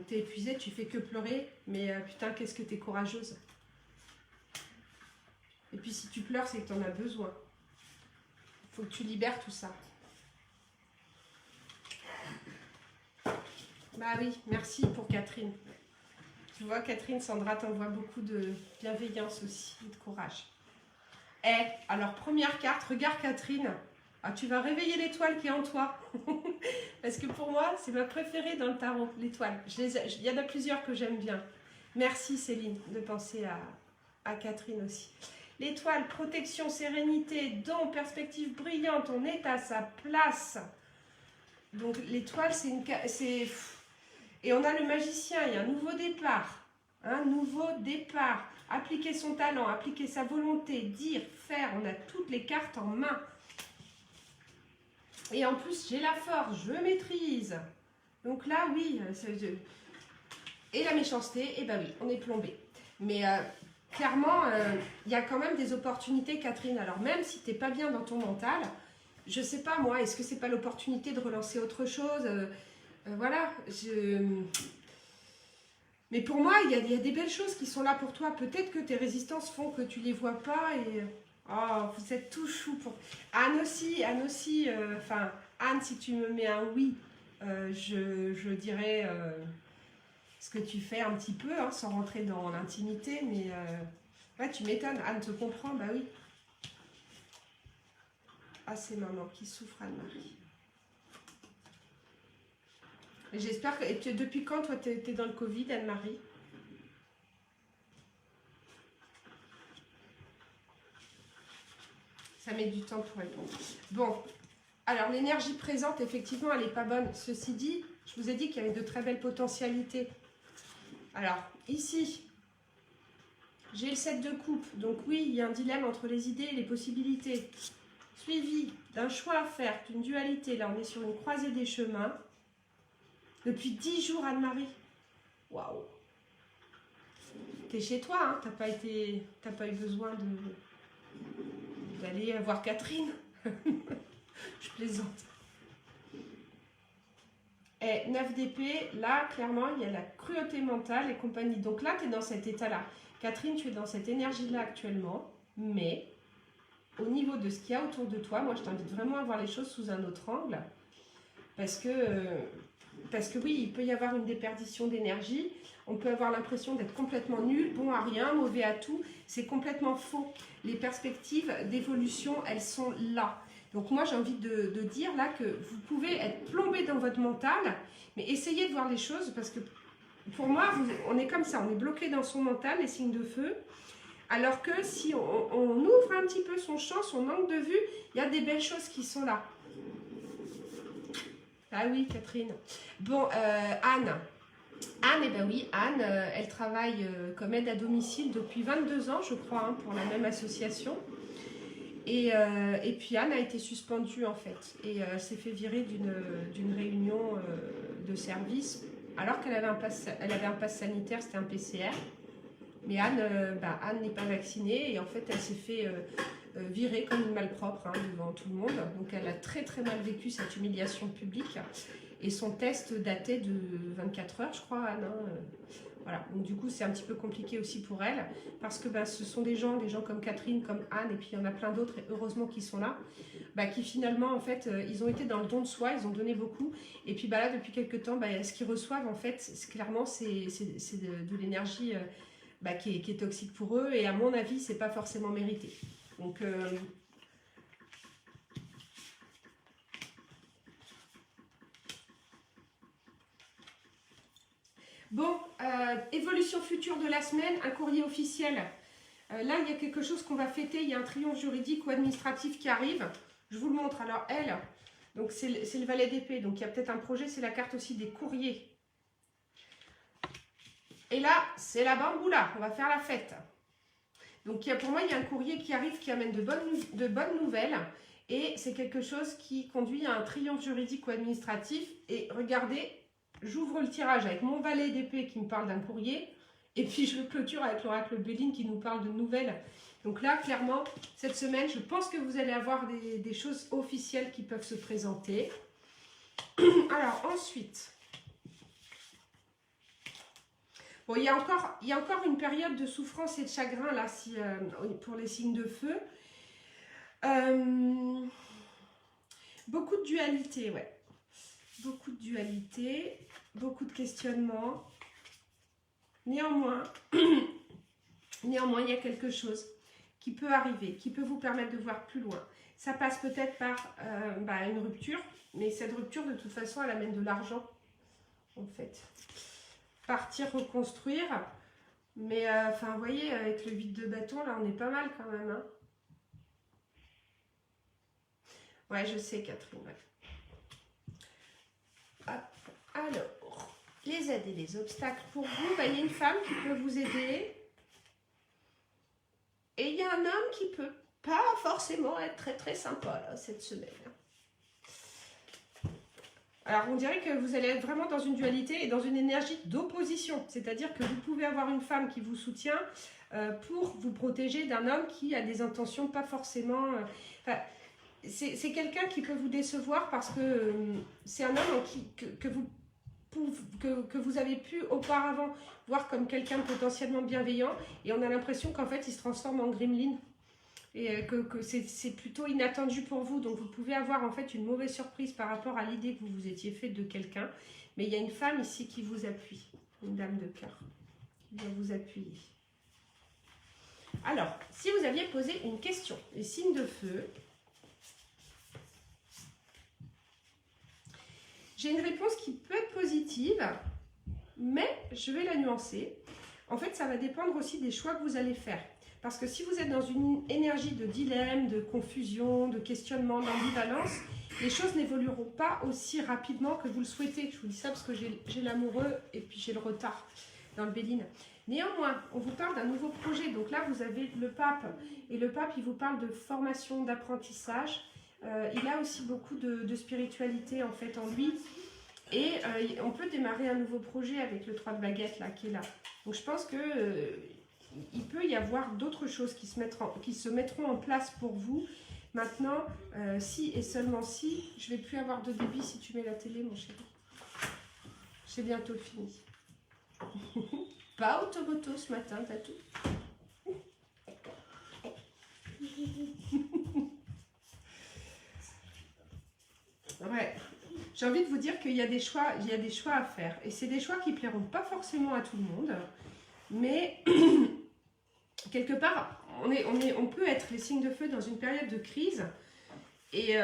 t'es épuisée, tu fais que pleurer, mais putain, qu'est-ce que t'es courageuse. Et puis si tu pleures, c'est que t'en as besoin. Il faut que tu libères tout ça. Bah oui, merci pour Catherine. Tu vois, Catherine, Sandra t'envoie beaucoup de bienveillance aussi, et de courage. Eh, alors première carte, regarde Catherine. Ah, tu vas réveiller l'étoile qui est en toi. Parce que pour moi, c'est ma préférée dans le tarot, l'étoile. Il y en a plusieurs que j'aime bien. Merci Céline de penser à Catherine aussi. L'étoile, protection, sérénité, don, perspective brillante, on est à sa place. Donc l'étoile, et on a le magicien, il y a un nouveau départ. Un nouveau départ. Appliquer son talent, appliquer sa volonté, dire, faire. On a toutes les cartes en main. Et en plus, j'ai la force, je maîtrise. Donc là, oui. Et la méchanceté, eh ben oui, on est plombé. Mais clairement, il y a quand même des opportunités, Catherine. Alors même si tu n'es pas bien dans ton mental, je sais pas moi, est-ce que c'est pas l'opportunité de relancer autre chose voilà. Mais pour moi, il y a des belles choses qui sont là pour toi. Peut-être que tes résistances font que tu les vois pas et... Oh, vous êtes tout chou pour... Anne aussi, enfin, Anne, si tu me mets un oui, je dirais ce que tu fais un petit peu, hein, sans rentrer dans l'intimité, mais ouais, tu m'étonnes, Anne te comprend, bah oui. Ah, c'est maman qui souffre, Anne-Marie. J'espère que... Et depuis quand, toi, t'es dans le Covid, Anne-Marie? Ça met du temps pour répondre. Bon, alors l'énergie présente, effectivement, elle n'est pas bonne. Ceci dit, je vous ai dit qu'il y avait de très belles potentialités. Alors, ici, j'ai le 7 de coupe. Donc oui, il y a un dilemme entre les idées et les possibilités. Suivi d'un choix à faire, d'une dualité. Là, on est sur une croisée des chemins. Depuis 10 jours, Anne-Marie. Waouh. T'es chez toi, hein. T'as pas eu besoin d'aller voir Catherine. Je plaisante. Et 9 d'épée, là, clairement, il y a la cruauté mentale et compagnie. Donc là, tu es dans cet état-là. Catherine, tu es dans cette énergie-là actuellement. Mais au niveau de ce qu'il y a autour de toi, moi, je t'invite vraiment à voir les choses sous un autre angle. Parce que oui, il peut y avoir une déperdition d'énergie. On peut avoir l'impression d'être complètement nul, bon à rien, mauvais à tout. C'est complètement faux. Les perspectives d'évolution, elles sont là. Donc moi, j'ai envie de dire là que vous pouvez être plombé dans votre mental, mais essayez de voir les choses parce que pour moi, on est comme ça, on est bloqué dans son mental, les signes de feu. Alors que si on ouvre un petit peu son champ, son angle de vue, il y a des belles choses qui sont là. Ah oui, Catherine. Bon, Anne. Anne, eh ben oui, Anne, elle travaille comme aide à domicile depuis 22 ans, je crois, hein, pour la même association. Et puis Anne a été suspendue en fait et s'est fait virer d'une réunion de service alors qu'elle avait un pass sanitaire, c'était un PCR. Mais Anne, Anne n'est pas vaccinée et en fait elle s'est fait virer comme une malpropre hein, devant tout le monde. Donc elle a très très mal vécu cette humiliation publique et son test datait de 24 heures je crois Anne. Hein, voilà, donc du coup c'est un petit peu compliqué aussi pour elle parce que ce sont des gens comme Catherine, comme Anne et puis il y en a plein d'autres et heureusement qu'ils sont là, qui finalement en fait ils ont été dans le don de soi, ils ont donné beaucoup et puis là depuis quelques temps ce qu'ils reçoivent en fait clairement c'est de l'énergie qui est toxique pour eux et à mon avis c'est pas forcément mérité. Donc bon, évolution future de la semaine, un courrier officiel. Là, il y a quelque chose qu'on va fêter. Il y a un triomphe juridique ou administratif qui arrive. Je vous le montre. Alors, elle, donc c'est le valet d'épée. Donc, il y a peut-être un projet. C'est la carte aussi des courriers. Et là, c'est la bamboula. On va faire la fête. Donc, pour moi, il y a un courrier qui arrive qui amène de bonnes nouvelles. Et c'est quelque chose qui conduit à un triomphe juridique ou administratif. Et regardez, j'ouvre le tirage avec mon valet d'épée qui me parle d'un courrier. Et puis je le clôture avec l'oracle Béline qui nous parle de nouvelles. Donc là, clairement, cette semaine, je pense que vous allez avoir des choses officielles qui peuvent se présenter. Alors ensuite, Bon, il y a encore une période de souffrance et de chagrin là, si, pour les signes de feu. Beaucoup de dualité, ouais. Beaucoup de dualité, beaucoup de questionnements. Néanmoins, il y a quelque chose qui peut arriver, qui peut vous permettre de voir plus loin. Ça passe peut-être par une rupture, mais cette rupture, de toute façon, elle amène de l'argent, en fait. Partir, reconstruire, mais vous voyez, avec le 8 de bâton, là, on est pas mal quand même. Hein. Ouais, je sais, Catherine. Ouais. Hop. Alors, les aides et les obstacles pour vous. Il y a une femme qui peut vous aider. Et il y a un homme qui peut pas forcément être très très sympa là, cette semaine. Alors, on dirait que vous allez être vraiment dans une dualité et dans une énergie d'opposition. C'est-à-dire que vous pouvez avoir une femme qui vous soutient pour vous protéger d'un homme qui a des intentions pas forcément... c'est quelqu'un qui peut vous décevoir parce que c'est un homme que vous avez pu auparavant voir comme quelqu'un de potentiellement bienveillant. Et on a l'impression qu'en fait, il se transforme en gremlin. Et que c'est plutôt inattendu pour vous, donc vous pouvez avoir en fait une mauvaise surprise par rapport à l'idée que vous vous étiez fait de quelqu'un, mais il y a une femme ici qui vous appuie, une dame de cœur, qui vient vous appuyer. Alors, si vous aviez posé une question, les signes de feu, j'ai une réponse qui peut être positive, mais je vais la nuancer. En fait, ça va dépendre aussi des choix que vous allez faire. Parce que si vous êtes dans une énergie de dilemme, de confusion, de questionnement, d'ambivalence, les choses n'évolueront pas aussi rapidement que vous le souhaitez. Je vous dis ça parce que j'ai l'amoureux et puis j'ai le retard dans le Béline. Néanmoins, on vous parle d'un nouveau projet. Donc là, vous avez le pape. Et le pape, il vous parle de formation, d'apprentissage. Il a aussi beaucoup de spiritualité en fait en lui. Et on peut démarrer un nouveau projet avec le 3 de baguette là, qui est là. Donc je pense que... il peut y avoir d'autres choses qui se mettront en place pour vous. Maintenant, si et seulement si, je ne vais plus avoir de débit si tu mets la télé, mon chéri. C'est bientôt fini. Pas automoto ce matin, t'as tout. Ouais. J'ai envie de vous dire qu'il y a des choix à faire. Et c'est des choix qui ne plairont pas forcément à tout le monde. Mais... quelque part, on peut être les signes de feu dans une période de crise et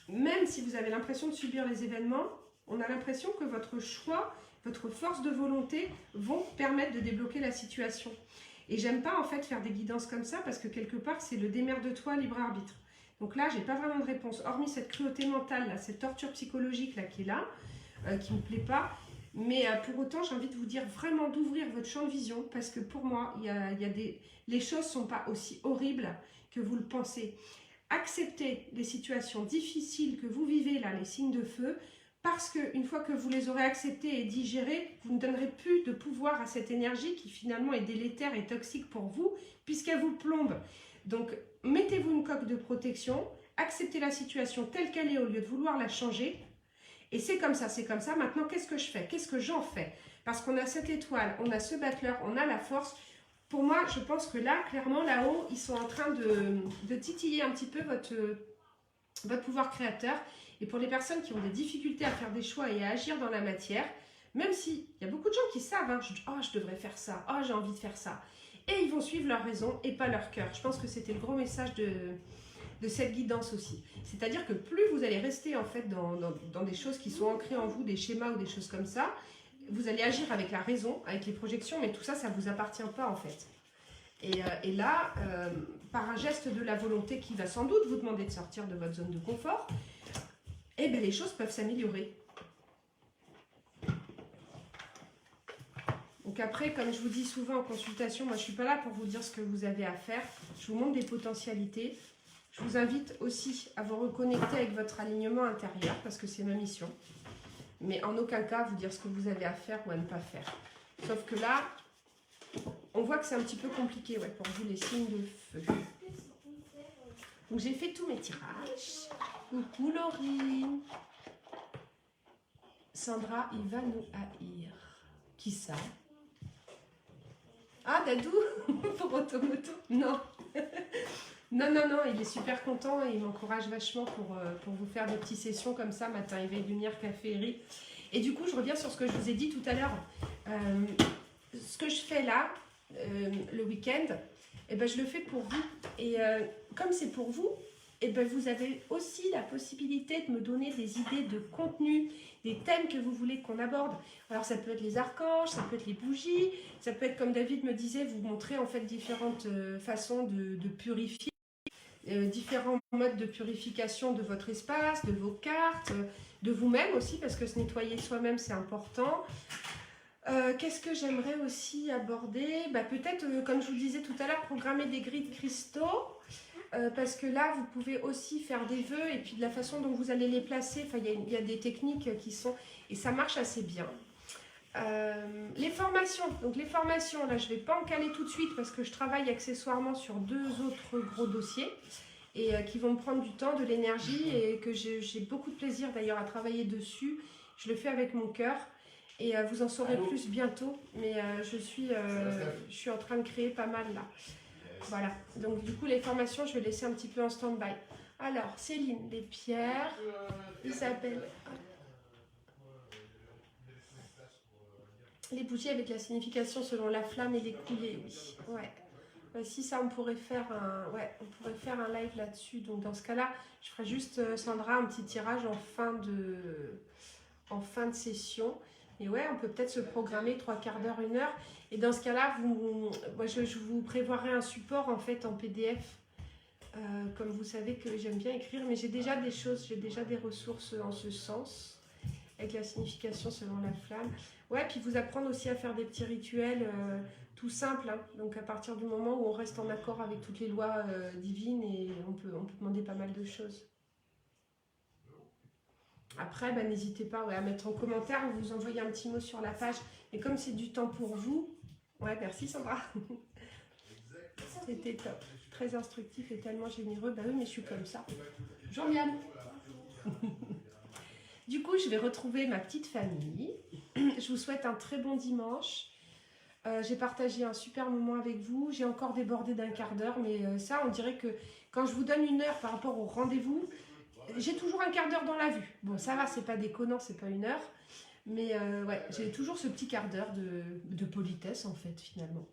même si vous avez l'impression de subir les événements, on a l'impression que votre choix, votre force de volonté vont permettre de débloquer la situation. Et j'aime pas en fait faire des guidances comme ça parce que quelque part c'est le démerde-toi, libre arbitre. Donc là, j'ai pas vraiment de réponse, hormis cette cruauté mentale, là, cette torture psychologique là, qui est là, qui me plaît pas. Mais pour autant, j'ai envie de vous dire vraiment d'ouvrir votre champ de vision parce que pour moi, les choses ne sont pas aussi horribles que vous le pensez. Acceptez les situations difficiles que vous vivez là, les signes de feu, parce qu'une fois que vous les aurez acceptées et digérées, vous ne donnerez plus de pouvoir à cette énergie qui finalement est délétère et toxique pour vous puisqu'elle vous plombe. Donc, mettez-vous une coque de protection, acceptez la situation telle qu'elle est au lieu de vouloir la changer. Et c'est comme ça, c'est comme ça. Maintenant, qu'est-ce que je fais? Qu'est-ce que j'en fais? Parce qu'on a cette étoile, on a ce battleur, on a la force. Pour moi, je pense que là, clairement, là-haut, ils sont en train de titiller un petit peu votre pouvoir créateur. Et pour les personnes qui ont des difficultés à faire des choix et à agir dans la matière, même s'il y a beaucoup de gens qui savent, hein, je devrais faire ça, oh, j'ai envie de faire ça. Et ils vont suivre leur raison et pas leur cœur. Je pense que c'était le gros message de cette guidance aussi. C'est-à-dire que plus vous allez rester en fait dans des choses qui sont ancrées en vous, des schémas ou des choses comme ça, vous allez agir avec la raison, avec les projections, mais tout ça, ça ne vous appartient pas en fait. Et là, par un geste de la volonté qui va sans doute vous demander de sortir de votre zone de confort, eh bien les choses peuvent s'améliorer. Donc après, comme je vous dis souvent en consultation, moi je ne suis pas là pour vous dire ce que vous avez à faire, je vous montre des potentialités. Je vous invite aussi à vous reconnecter avec votre alignement intérieur parce que c'est ma mission. Mais en aucun cas vous dire ce que vous avez à faire ou à ne pas faire. Sauf que là, on voit que c'est un petit peu compliqué ouais, pour vous les signes de feu. Donc j'ai fait tous mes tirages. Coucou Laurie. Sandra, il va nous haïr. Qui ça? Ah, Dadou pour Automoto? Non. Non, non, non, il est super content et il m'encourage vachement pour vous faire des petites sessions comme ça, matin, éveil, lumière, café et riz. Et du coup, je reviens sur ce que je vous ai dit tout à l'heure. Ce que je fais là, le week-end, eh ben, je le fais pour vous. Et comme c'est pour vous, eh ben, vous avez aussi la possibilité de me donner des idées de contenu, des thèmes que vous voulez qu'on aborde. Alors ça peut être les archanges, ça peut être les bougies, ça peut être comme David me disait, vous montrer en fait différentes façons de purifier, différents modes de purification de votre espace, de vos cartes, de vous-même aussi, parce que se nettoyer soi-même c'est important. Qu'est-ce que j'aimerais aussi aborder? Peut-être, comme je vous le disais tout à l'heure, programmer des grilles de cristaux. Parce que là, vous pouvez aussi faire des vœux et puis de la façon dont vous allez les placer, il y a des techniques qui sont... Et ça marche assez bien. Les formations. Donc les formations, là, je ne vais pas en caler tout de suite parce que je travaille accessoirement sur 2 autres gros dossiers et qui vont me prendre du temps, de l'énergie et que j'ai beaucoup de plaisir d'ailleurs à travailler dessus. Je le fais avec mon cœur. Et vous en saurez plus bientôt, mais je suis en train de créer pas mal là. Voilà, donc du coup les formations je vais laisser un petit peu en stand-by. Alors Céline, les pierres, Isabelle, les bougies avec la signification selon la flamme et les coulées, oui. Ouais. Si ça on pourrait faire un live là-dessus, donc dans ce cas-là je ferai juste Sandra un petit tirage en fin de session. Et ouais, on peut peut-être se programmer 3/4 d'heure, 1 heure. Et dans ce cas-là, moi, je vous prévoirai un support en fait en PDF. Comme vous savez que j'aime bien écrire, mais j'ai déjà des choses, j'ai déjà des ressources en ce sens, avec la signification selon la flamme. Ouais, puis vous apprendre aussi à faire des petits rituels tout simples. Hein. Donc à partir du moment où on reste en accord avec toutes les lois divines, et on peut demander pas mal de choses. Après, n'hésitez pas à mettre en commentaire ou vous envoyer un petit mot sur la page. Et comme c'est du temps pour vous, ouais, merci Sandra. C'était top. Très instructif et tellement généreux. Bah oui, mais je suis comme ça. Jean-Miam. Du coup, je vais retrouver ma petite famille. Je vous souhaite un très bon dimanche. J'ai partagé un super moment avec vous. J'ai encore débordé d'1/4 d'heure, mais ça, on dirait que quand je vous donne 1 heure par rapport au rendez-vous, j'ai toujours 1/4 d'heure dans la vue. Bon, ça va, c'est pas déconnant, c'est pas 1 heure. Mais ouais, j'ai toujours ce petit quart d'heure de politesse, en fait, finalement.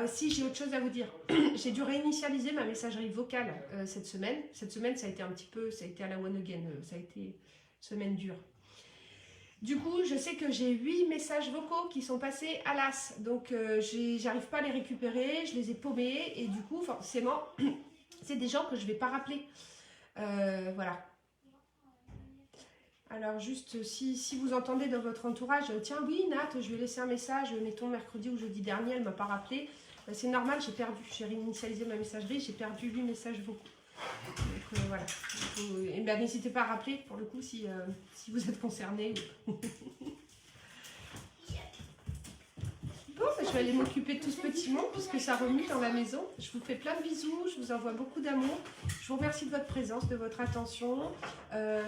Si, j'ai autre chose à vous dire. J'ai dû réinitialiser ma messagerie vocale cette semaine. Cette semaine, ça a été ça a été à la one again. Ça a été une semaine dure. Du coup, je sais que j'ai 8 messages vocaux qui sont passés à l'as. Donc, j'arrive pas à les récupérer. Je les ai paumés. Et du coup, forcément, c'est des gens que je vais pas rappeler. Voilà. Alors juste, si vous entendez dans votre entourage, tiens oui Nat, je lui ai laissé un message, mettons mercredi ou jeudi dernier, elle ne m'a pas rappelé, c'est normal, j'ai réinitialisé ma messagerie, j'ai perdu 8 messages vocaux. Donc voilà, et n'hésitez pas à rappeler pour le coup si vous êtes concerné. Bon, je vais aller m'occuper de tout ce petit monde puisque ça remue dans la maison. Je vous fais plein de bisous, je vous envoie beaucoup d'amour. Je vous remercie de votre présence, de votre attention.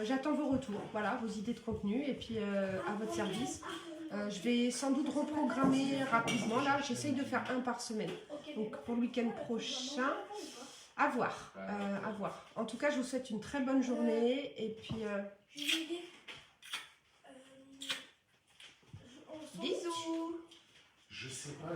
J'attends vos retours, voilà, vos idées de contenu et puis à votre service. Je vais sans doute reprogrammer rapidement. Là, j'essaye de faire 1 par semaine. Donc pour le week-end prochain, à voir, à voir. En tout cas, je vous souhaite une très bonne journée et puis bisous. Je sais pas.